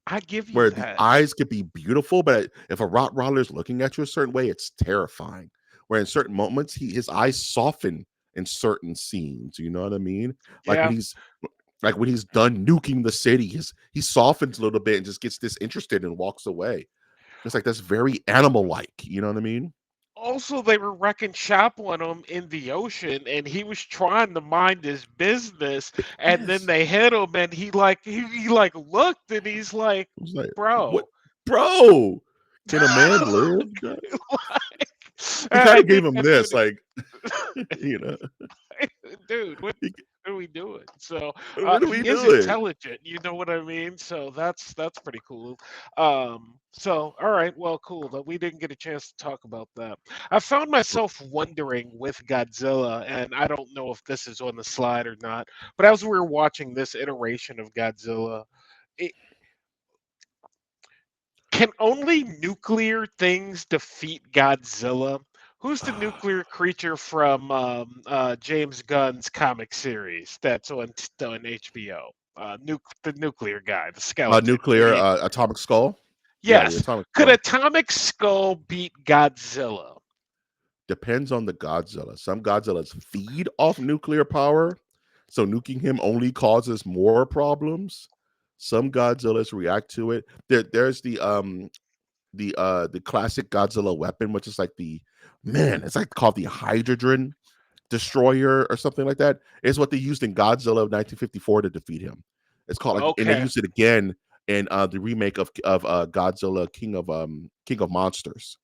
I give you where the that. eyes could be beautiful, but if a Rottweiler is looking at you a certain way, it's terrifying. Where in certain moments, his eyes soften in certain scenes. You know what I mean? Like when Yeah. he's like when he's done nuking the city, he softens a little bit and just gets disinterested and walks away. It's like that's very animal like. You know what I mean? Also, they were wrecking shop on him in the ocean, and he was trying to mind his business, and then Yes. they hit him, and he like looked, and he's like, I was like, what, "Bro." bro? Can a man live? Dog? He kind I of mean, gave him that's this, what like, you know, dude, what he, are we doing? So what are we he is doing? intelligent, you know what I mean? So that's pretty cool. So all right, well, cool that we didn't get a chance to talk about that. I found myself wondering with Godzilla, and I don't know if this is on the slide or not, but as we were watching this iteration of Godzilla, it, can only nuclear things defeat Godzilla? Who's the nuclear creature from James Gunn's comic series that's on HBO? The nuclear guy, the skeleton. Nuclear atomic skull. Yeah, the Yes. atomic Could skull Atomic Skull beat Godzilla? depends on the Godzilla. Some Godzillas feed off nuclear power, so nuking him only causes more problems. Some Godzillas react to it. There's the classic Godzilla weapon, which is like it's like called the hydrogen destroyer or something like that. It's what they used in Godzilla of 1954 to defeat him. It's called like, and they Okay. used it again in the remake of Godzilla King of Monsters,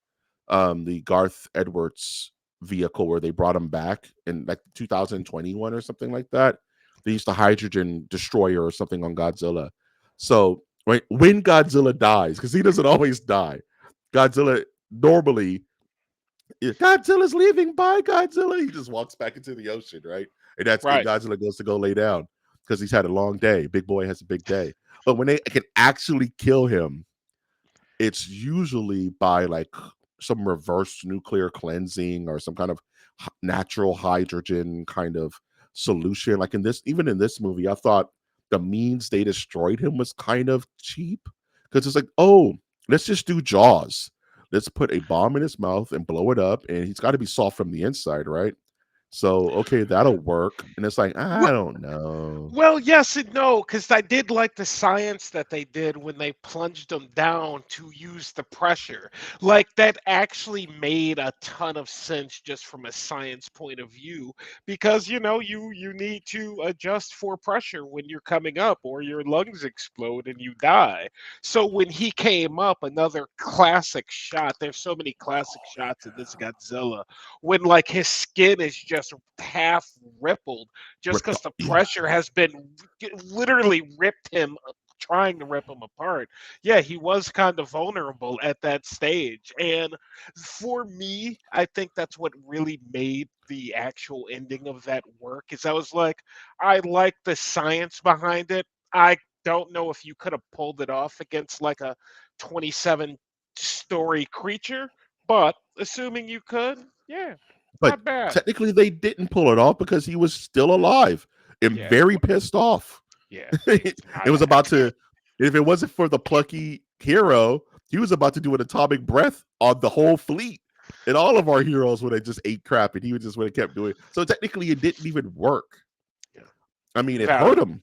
the Garth Edwards vehicle where they brought him back in like 2021 or something like that. They used the hydrogen destroyer or something on Godzilla. So when Godzilla dies, because he doesn't always die, Godzilla normally Godzilla's leaving. Bye, Godzilla. He just walks back into the ocean, right? And that's it. Right. Godzilla goes to go lay down because he's had a long day. Big boy has a big day. But when they can actually kill him, it's usually by like some reverse nuclear cleansing or some kind of natural hydrogen kind of solution. Like in this, even in this movie, I thought the means they destroyed him was kind of cheap because it's like, oh, let's just do Jaws. Let's put a bomb in his mouth and blow it up, and he's got to be soft from the inside, right? So okay, that'll work. And it's like, I don't know. Well, yes and no, because I did like the science that they did when they plunged them down to use the pressure. Like that actually made a ton of sense just from a science point of view, because you need to adjust for pressure when you're coming up, or your lungs explode and you die. So when he came up, another classic shot. There's so many classic shots in this Godzilla when like his skin is just half rippled just Ripped because off. the Yeah, pressure has been literally ripped him, trying to rip him apart. Yeah, he was kind of vulnerable at that stage. And for me, I think that's what really made the actual ending of that work. Is I was like, I like the science behind it. I don't know if you could have pulled it off against like a 27 story creature, but assuming you could, yeah, but not bad. technically they didn't pull it off because he was still alive and Yeah, very pissed off. yeah, he It was not was about happy. to, if it wasn't for the plucky hero, he was about to do an atomic breath on the whole fleet. And all of our heroes would have just ate crap and he would just would have kept doing it. So technically it didn't even work. Yeah, I mean, it hurt valid. him.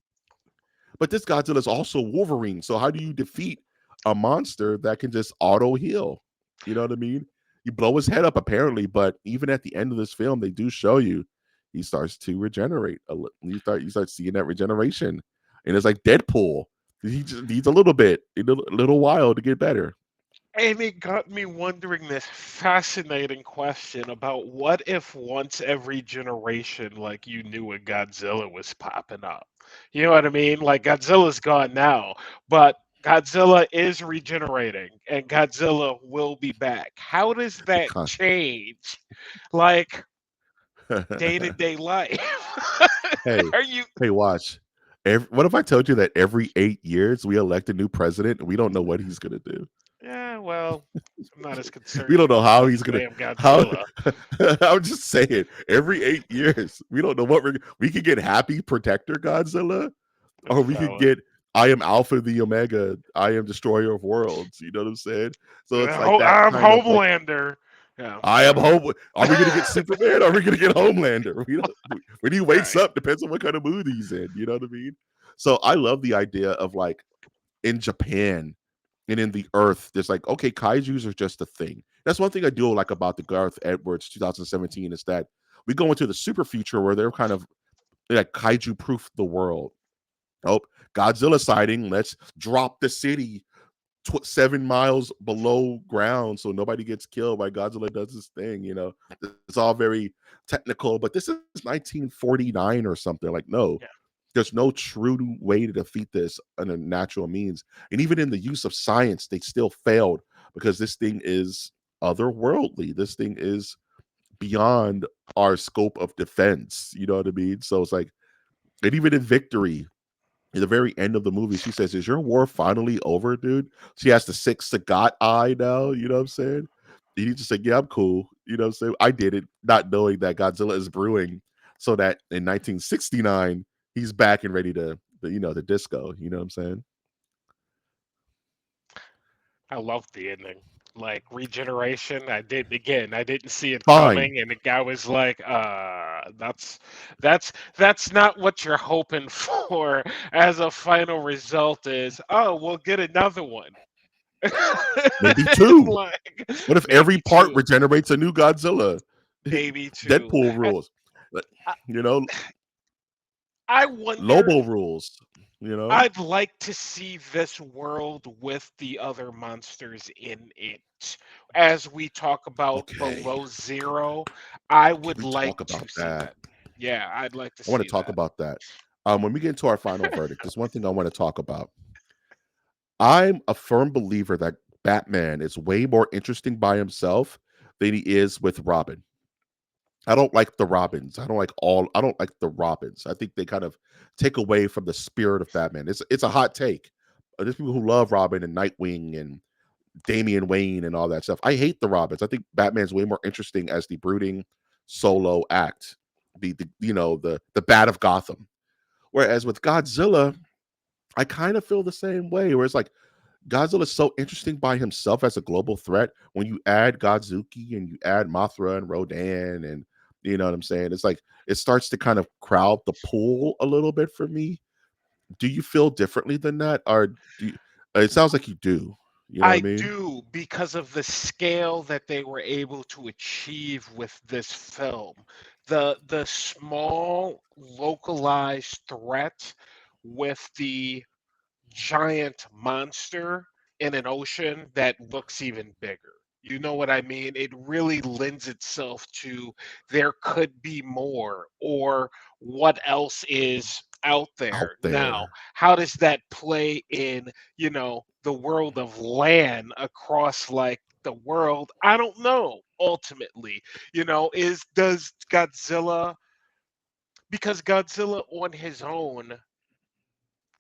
But this Godzilla is also Wolverine. So how do you defeat a monster that can just auto heal? You know what I mean? You blow his head up apparently, but even at the end of this film, they do show you he starts to regenerate. You start seeing that regeneration, and it's like Deadpool. He just needs a little bit, a little while to get better. And it got me wondering this fascinating question about what if once every generation, like you knew a Godzilla was popping up? You know what I mean? Like Godzilla's gone now, but Godzilla is regenerating and Godzilla will be back. How does that Con- change, like, day to day life? hey, Are you? hey, watch. What if I told you that every 8 years we elect a new president and we don't know what he's gonna do? Yeah, well, I'm not as We concerned don't know about how that he's as I gonna am how Godzilla. I'm just saying every 8 years we don't know what we could get happy protector Godzilla or we could Valid. get I am Alpha the Omega, I am destroyer of worlds. You know what I'm saying? So it's like that I'm kind of like Homelander. Yeah, I am all hope. Are we gonna get Superman? Are we gonna get Homelander? We don't. When he wakes right. up, depends on what kind of mood he's in. You know what I mean? So I love the idea of like in Japan and in the Earth, there's like okay, kaiju's are just a thing. That's one thing I do like about the Garth Edwards 2017 is that we go into the super future where they're kind of like kaiju proof the world. Oh, Godzilla sighting. Let's drop the city 7 miles below ground so nobody gets killed while Godzilla does his thing. It's all very technical, but this is 1949 or something. Like, no, Yeah. there's no true way to defeat this under natural means. And even in the use of science, they still failed because this thing is otherworldly. This thing is beyond our scope of defense. You know what I mean? So it's like, and even in victory, at the very end of the movie, she says, "Is your war finally over, dude?" She has the six Sagat eye now. You know what I'm saying? And he just said, "Yeah, I'm cool." You know what I'm saying? I did it, not knowing that Godzilla is brewing, so that in 1969 he's back and ready to, the disco. You know what I'm saying? I love the ending. Like regeneration, I didn't see it Fine. coming, and the guy was like, that's not what you're hoping for as a final result is, oh, we'll get another one." Maybe two. Like What if every maybe part two, regenerates a new Godzilla? maybe two. Deadpool rules. I, You know, I wonder. Lobo rules. You know. I'd like to see this world with the other monsters in it. As we talk about Okay. below zero, I Can would we like talk to about see that? that. Yeah, I'd like to I want to see talk that. about that. When we get into our final verdict, there's one thing I want to talk about. I'm a firm believer that Batman is way more interesting by himself than he is with Robin. I don't like the Robins. I don't like the Robins. I think they kind of take away from the spirit of Batman. It's a hot take, There's people who love Robin and Nightwing and Damian Wayne and all that stuff. I hate the Robins. I think Batman's way more interesting as the brooding solo act, the the Bat of Gotham. Whereas with Godzilla, I kind of feel the same way. Where it's like Godzilla is so interesting by himself as a global threat. When you add Godzuki and you add Mothra and Rodan, and you know what I'm saying, it's like it starts to kind of crowd the pool a little bit for me. Do you feel differently than that, or do you, it sounds like you do? You know what I I mean? do, because of the scale that they were able to achieve with this film. The small localized threat with the giant monster in an ocean that looks even bigger. You know what I mean? It really lends itself to there could be more, or what else is out Out there. Now, there. how does that play in, the world of land across like the world? I don't know ultimately. Is does Godzilla, because Godzilla on his own,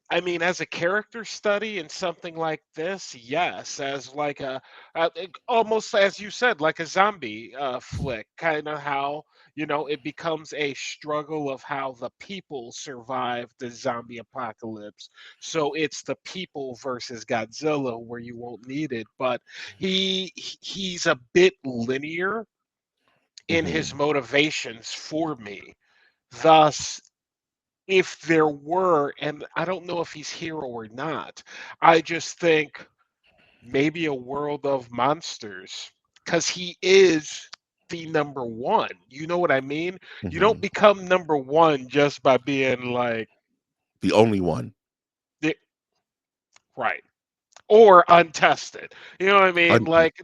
I mean, as a character study in something like this, yes. As like almost as you said, like a zombie flick, kind of how it becomes a struggle of how the people survive the zombie apocalypse. So it's the people versus Godzilla where you won't need it, but he's a bit linear in his Mhm. motivations for me. Thus, if there were, and I don't know if he's here or not, I just think maybe a world of monsters, because he is the number one. You know what I mean? You don't Mhm. become number one just by being like, The only one. the- right, or untested. You know what I mean? Un Like,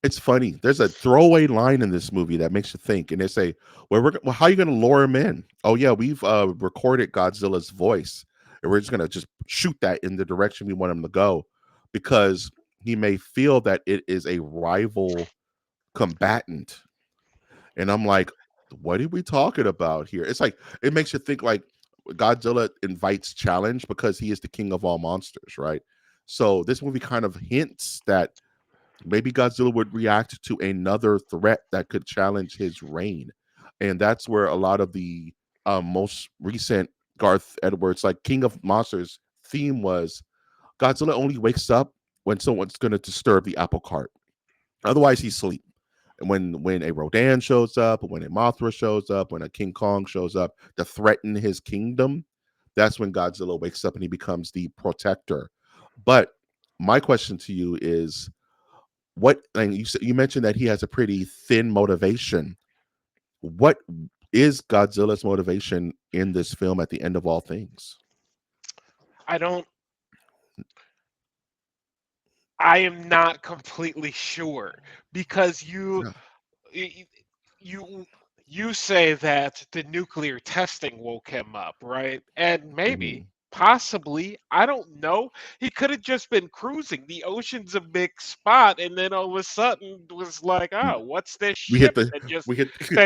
It's funny. There's a throwaway line in this movie that makes you think, and they say, well, how are you gonna lure him in? Oh, yeah, we've, recorded Godzilla's voice, and we're just gonna just shoot that in the direction we want him to go, because he may feel that it is a rival combatant." And I'm like, "What are we talking about here?" It's like it makes you think like Godzilla invites challenge because he is the king of all monsters, right? So this movie kind of hints that maybe Godzilla would react to another threat that could challenge his reign. And that's where a lot of the most recent Garth Edwards, like King of Monsters theme was Godzilla only wakes up when someone's going to disturb the apple cart. Otherwise, he's asleep. And when a Rodan shows up, when a Mothra shows up, when a King Kong shows up to threaten his kingdom, that's when Godzilla wakes up and he becomes the protector. But my question to you is, what, and you mentioned that he has a pretty thin motivation. What is Godzilla's motivation in this film at the end of all things? I don't. I am not completely sure, because Yeah. y- you you say that the nuclear testing woke him up, right? And maybe, Mhm. possibly, I don't know. He could have just been cruising. The ocean's a big spot, and then all of a sudden was like, "Oh, We what's this we hit ship the that just we hit we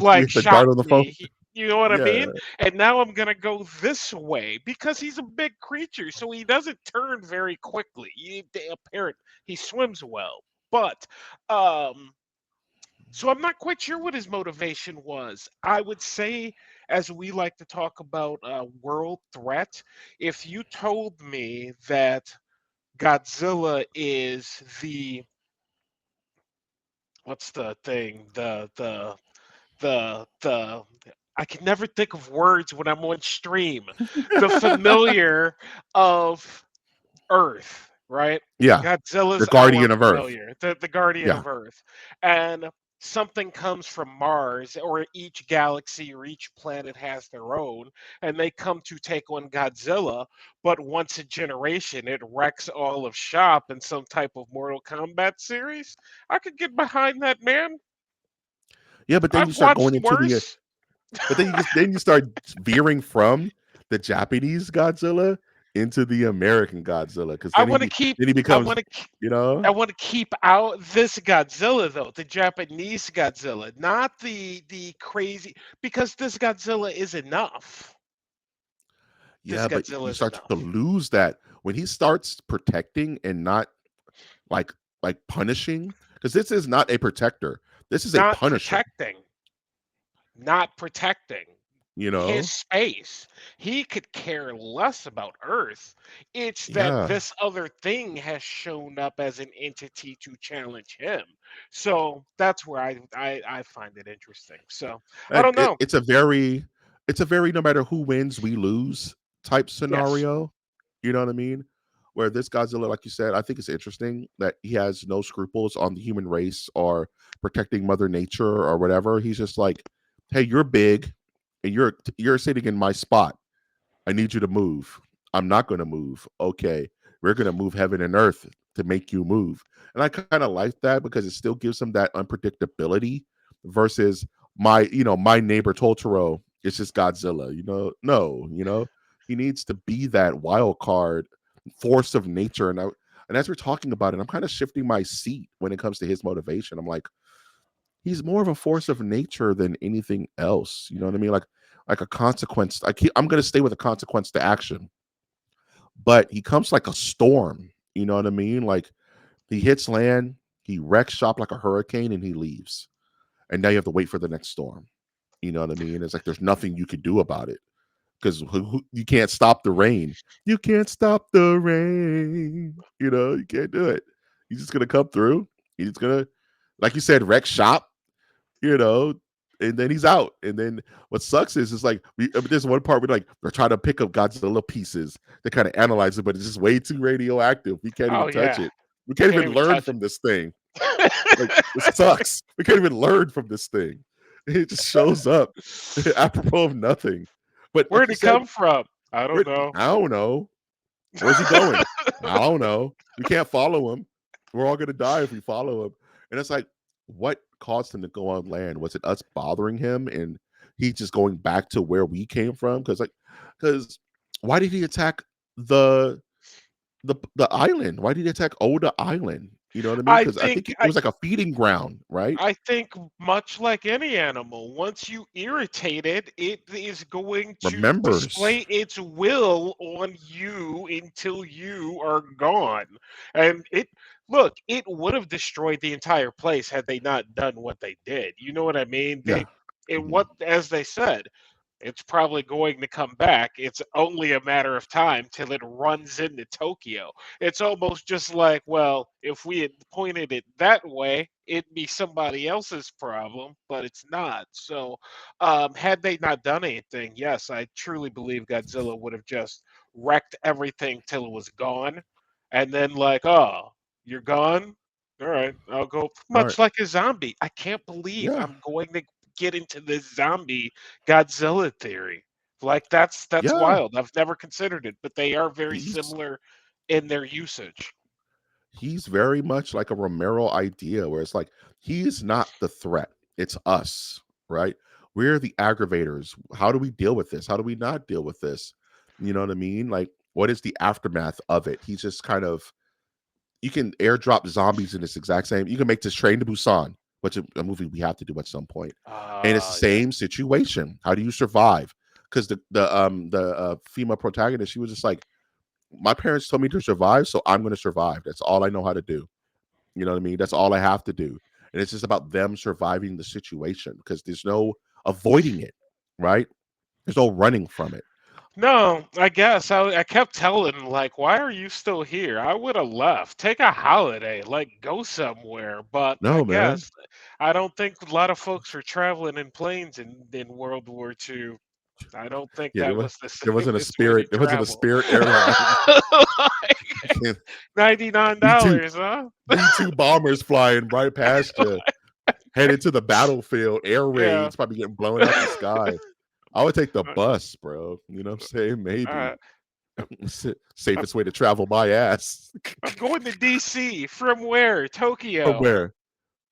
like hit the shot dart on the phone. me?" You know what I Yeah. mean? And now I'm gonna go this way because he's a big creature, so he doesn't turn very quickly. Apparent he swims well, but um so I'm not quite sure what his motivation was. I would say, as we like to talk about world threat, if you told me that Godzilla is the, what's the thing, the I can never think of words when I'm on stream, the familiar of Earth, right? Yeah. The Godzilla's our guardian of Earth. familiar, the guardian Yeah. of Earth. And something comes from Mars, or each galaxy or each planet has their own, and they come to take on Godzilla, but once a generation it wrecks all of shop in some type of Mortal Kombat series. I could get behind that, man. Yeah, but then you I've start watched going into the worse. but then you start veering from the Japanese Godzilla into the American Godzilla, because I want to keep then he I becomes, want to you know? I want to keep out this Godzilla though, the Japanese Godzilla, not the crazy, because this Godzilla is enough. This Yeah, but Godzilla you is start to enough. lose that when he starts protecting and not like punishing, because this is not a protector. This is a Not punisher, protecting, not protecting you his know? space. He could care less about Earth. It's that Yeah. this other thing has shown up as an entity to challenge him. So that's where I find it interesting. So I Like don't know. it's a very no matter who wins, we lose type Yes. scenario. You know what I mean? Where this Godzilla, like you said, I think it's interesting that he has no scruples on the human race or protecting Mother Nature or whatever. He's just like, hey, you're big and you're sitting in my spot. I need you to move. I'm not going to move. Okay. We're going to move heaven and earth to make you move. And I kind of like that because it still gives them that unpredictability versus my neighbor Totoro. It's just Godzilla, No, he needs to be that wild card force of nature. And as we're talking about it, I'm kind of shifting my seat when it comes to his motivation. I'm like, he's more of a force of nature than anything else. You know what I mean? Like a consequence. I'm gonna stay with a consequence to action. But he comes like a storm. You know what I mean? Like he hits land, he wrecks shop like a hurricane, and he leaves. And now you have to wait for the next storm. You know what I mean? It's like there's nothing you could do about it because you can't stop the rain. You can't stop the rain. You can't do it. He's just gonna come through. He's gonna, like you said, wreck shop you know, and then he's out. And then what sucks is it's like there's one part where we're trying to pick up Godzilla pieces to kind of analyze it, but it's just way too radioactive. We can't Oh even touch yeah. it. We can't Can't even even learn touch from this thing. Like it. it sucks. We can't even learn from this thing. It just shows up apropos of nothing. But like Where'd you it said, come from? I don't know. I don't know. Where's he going? I don't know. We can't follow him. We're all gonna die if we follow him. And it's like, what caused him to go on land? Was it us bothering him and he just going back to where we came from? Because why did he attack the the island? Why did he attack Oda Island? You know what I mean? I Because I think think it was like a feeding ground, right? I think much like any animal, once you irritate it, it is going to Remembers. display its will on you until you are gone. And it would have destroyed the entire place had they not done what they did. You know what I mean? Yeah. Mhm. As they said, it's probably going to come back. It's only a matter of time till it runs into Tokyo. It's almost just like, well, if we had pointed it that way, it'd be somebody else's problem, but it's not. So, had they not done anything, yes, I truly believe Godzilla would have just wrecked everything till it was gone. And then, like, oh, you're gone? All right, I'll go. All right. Much like a zombie. I can't believe Yeah. I'm going to get into this zombie Godzilla theory. Like that's Yeah. wild. I've never considered it, but they are very He's similar in their usage. he's very much like a Romero idea where it's like he's not the threat. It's us, right? We're the aggravators. How do we deal with this? How do we not deal with this? You know what I mean? Like, what is the aftermath of it? He's just kind of you can airdrop zombies in this exact same. You can make this Train to Busan, which is a movie we have to do at some point, and it's the Yeah. same situation. How do you survive? Because the female protagonist, she was just like, my parents told me to survive, so I'm going to survive. That's all I know how to do. You know what I mean? That's all I have to do. And it's just about them surviving the situation because there's no avoiding it, right? There's no running from it. No, I guess I kept telling him, like, why are you still here? I would have left. Take a holiday, like go somewhere. But I No, man. guess I don't think a lot of folks were traveling in planes in World War II. I don't think Yeah, that was the there wasn't a safest way to spirit. There wasn't a travel. spirit airline. Like, $99, B two huh? B-2 bombers flying right past you, headed to the battlefield, air Yeah. raids, probably getting blown out the sky. I would take the bus, bro. You know what I'm saying? Maybe. Uh, I'm, I'm Safest way to travel by ass. I'm going to DC. From where? From Tokyo. where?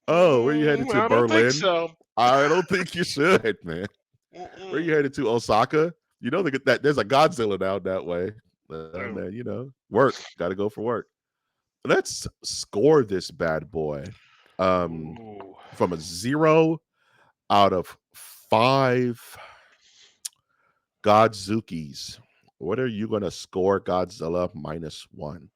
Oh, where you headed to? I don't think Berlin? so. I don't think you should, man. Where you Mm-mm. headed to? Osaka? You know that there's a Godzilla down that way. Oh. Man, work. Got to go for work. Let's score this bad boy. Um, Ooh. from a 0 out of 5 Godzukis. What are you gonna score Godzilla minus one?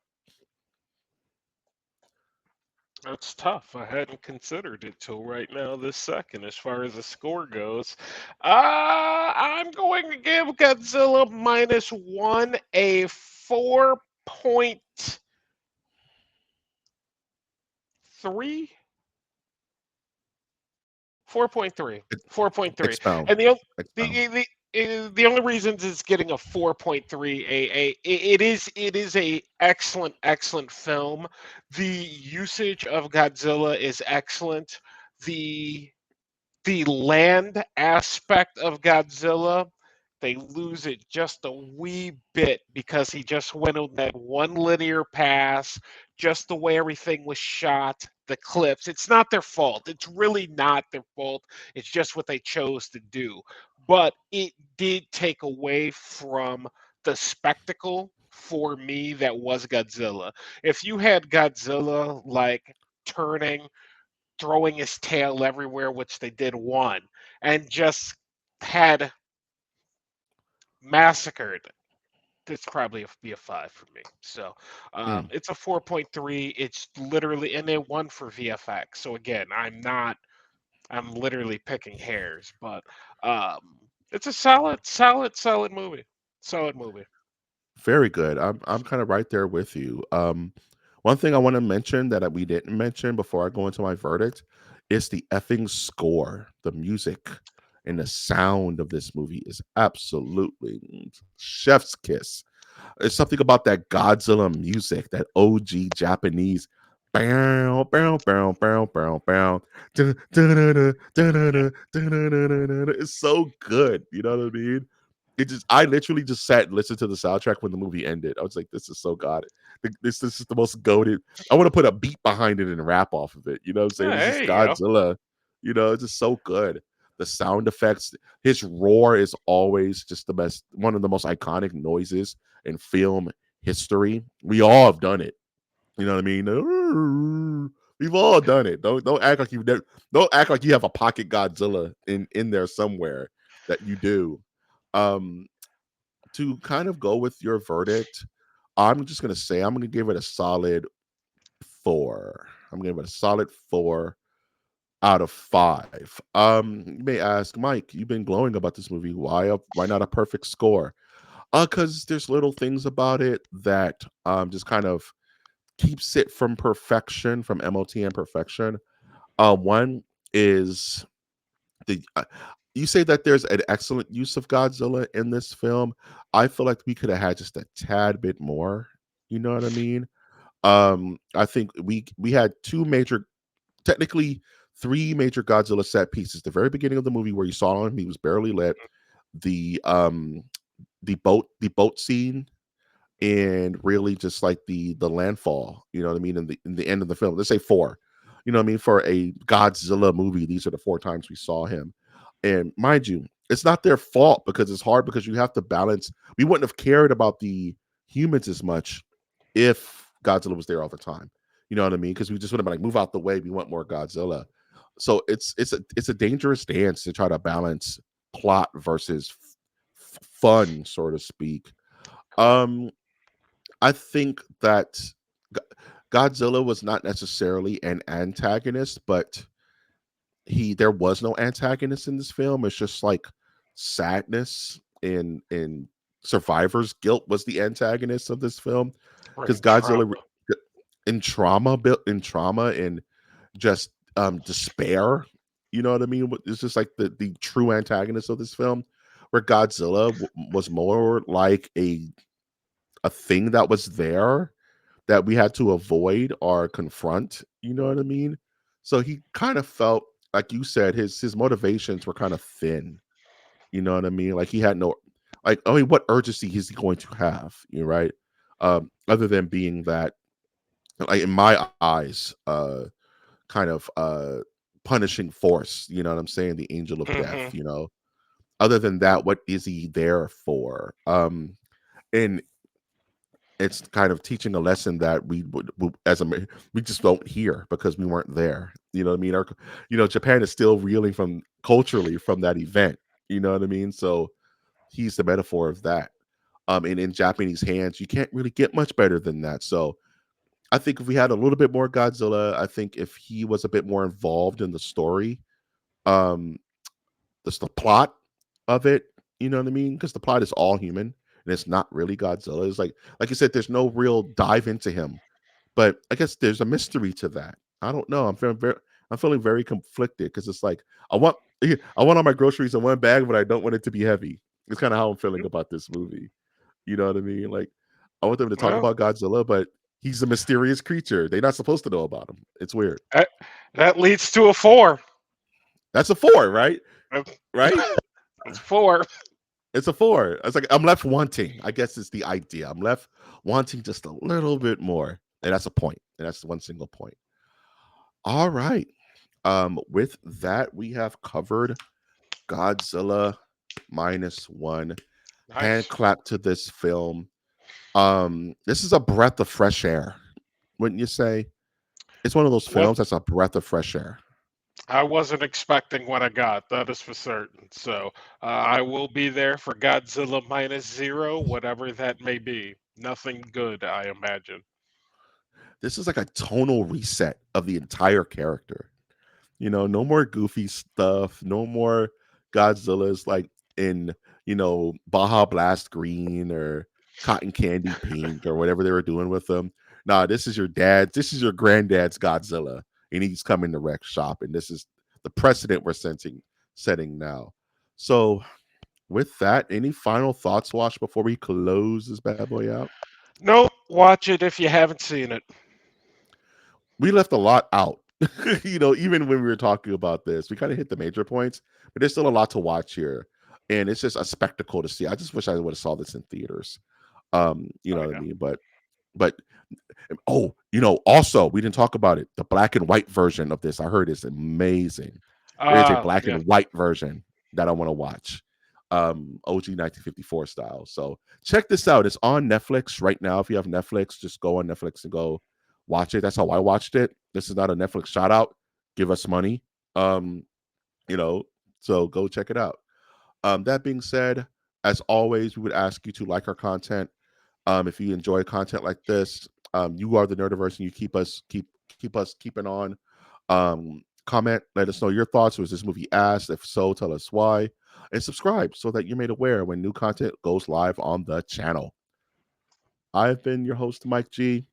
That's tough. I hadn't considered it till right now, this second, as far as the score goes. I'm going to give Godzilla minus one a 4.3. 4.3. 4.3. Expound. And Expound. the only reasons it's getting a 4.3, it is a excellent film. The usage of Godzilla is excellent. The the land aspect of Godzilla, they lose it just a wee bit because he just went on that one linear pass, just the way everything was shot, the clips. It's not their fault. It's really not their fault. It's just what they chose to do. But it did take away from the spectacle for me that was Godzilla. If you had Godzilla like turning, throwing his tail everywhere, which they did one, and just had massacred. It's probably be a five for me. So Mm. it's a 4.3. It's literally, and they won for VFX. So again, I'm literally picking hairs, but um, it's a solid movie. Solid movie. Very good. I'm kind of right there with you. One thing I want to mention that we didn't mention before I go into my verdict is the effing score. The music and the sound of this movie is absolutely chef's kiss. There's something about that Godzilla music, that OG Japanese. Bow, bow, bow, bow, bow, bow. Dun, dun, dun, dun, dun, dun, dun, dun, dun, dun, dun, dun. It's so good. You know what I mean? I literally just sat and listened to the soundtrack when the movie ended. I was like, this is so god. This is the most goaded. I want to put a beat behind it and rap off of it. You know what I'm saying? Yeah, It's just there you go. Godzilla. You know, it's just so good. The sound effects, his roar is always just the best, one of the most iconic noises in film history. We all have done it. You know what I mean? We've all done it. Don't act like don't act like you have a pocket Godzilla in there somewhere that you do. Um, to kind of go with your verdict, I'm just gonna say I'm gonna give it a solid four. I'm gonna give it a solid 4 out of 5. You may ask, Mike, you've been glowing about this movie. Why not a perfect score? Because there's little things about it that just kind of keeps it from perfection, from MOTN perfection. One is the you say that there's an excellent use of Godzilla in this film. I feel like we could have had just a tad bit more. You know what I mean? I think we had two major, technically three major Godzilla set pieces. The very beginning of the movie where you saw him, he was barely lit. The boat scene, and really just like the landfall, you know what I mean, in the end of the film. Let's say four. You know what I mean? For a Godzilla movie, these are the four times we saw him. And mind you, it's not their fault because it's hard because you have to balance. We wouldn't have cared about the humans as much if Godzilla was there all the time. You know what I mean? Because we just would have been like, move out the way. We want more Godzilla. So it's a dangerous dance to try to balance plot versus fun, so to speak. Correct. Um, I think that Go- Godzilla was not necessarily an antagonist, but there was no antagonist in this film. It's just like sadness and survivor's guilt was the antagonist of this film, because Bring Godzilla trauma. in trauma, built in trauma and just despair. You know what I mean? It's just like the true antagonist of this film, where Godzilla was more like a thing that was there that we had to avoid or confront, you know what I mean? So he kind of felt, like you said, his motivations were kind of thin, you know what I mean? Like he had no, like, I mean, what urgency is he going to have, you know, right? Other than being that, like in my eyes, kind of punishing force, you know what I'm saying? The angel of death, Hmm. you know. Other than that, what is he there for? And it's kind of teaching a lesson that we just don't hear because we weren't there. You know what I mean? Japan is still reeling from culturally from that event. You know what I mean? So he's the metaphor of that. And in Japanese hands, you can't really get much better than that. So I think if we had a little bit more Godzilla, I think if he was a bit more involved in the story, um, just the plot of it, you know what I mean? Because the plot is all human and it's not really Godzilla. It's like you said, there's no real dive into him. But I guess there's a mystery to that. I don't know. I'm feeling very conflicted because it's like I want I want all my groceries in one bag, but I don't want it to be heavy. It's kind of how I'm feeling about this movie. You know what I mean? Like I want them to talk Well, about Godzilla, but he's a mysterious creature. They're not supposed to know about him. It's weird. that, that leads to a four. That's a four, right? Right? It's four. It's a four. It's like I'm left wanting. I guess it's the idea. I'm left wanting just a little bit more. And that's a point. And that's one single point. All right. With that, we have covered Godzilla minus one. Hand Nice. clap to this film. This is a breath of fresh air, wouldn't you say? It's one of those What films that's a breath of fresh air. I wasn't expecting what I got, that is for certain. So I will be there for Godzilla minus zero, whatever that may be. Nothing good, I imagine. This is like a tonal reset of the entire character. No more goofy stuff, no more Godzillas like in, Baja Blast green or cotton candy pink or whatever they were doing with them. Nah, this is your granddad's Godzilla, and he's coming to wreck shop, and this is the precedent we're setting now. So with that, any final thoughts, Wash, before we close this bad boy out? Nope, watch it if you haven't seen it. We left a lot out. Even when we were talking about this, we kind of hit the major points, but there's still a lot to watch here, and it's just a spectacle to see. I just wish I would have saw this in theaters. You know I what I know. mean? But oh, also we didn't talk about it. The black and white version of this, I heard, is amazing. There is a black Yeah. and white version that I want to watch. OG 1954 style. So check this out. It's on Netflix right now. If you have Netflix, just go on Netflix and go watch it. That's how I watched it. This is not a Netflix shout out. Give us money. Um, you know, so go check it out. That being said, as always, we would ask you to like our content. If you enjoy content like this, you are the nerdiverse, and you keep us keeping on. Comment, let us know your thoughts. Was this movie asked? If so, tell us why, and subscribe so that you're made aware when new content goes live on the channel. I've been your host, Mike G.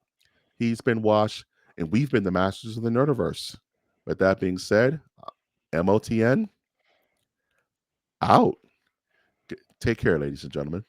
He's been Wash, and we've been the masters of the nerdiverse. With that being said, MOTN out. Take care, ladies and gentlemen.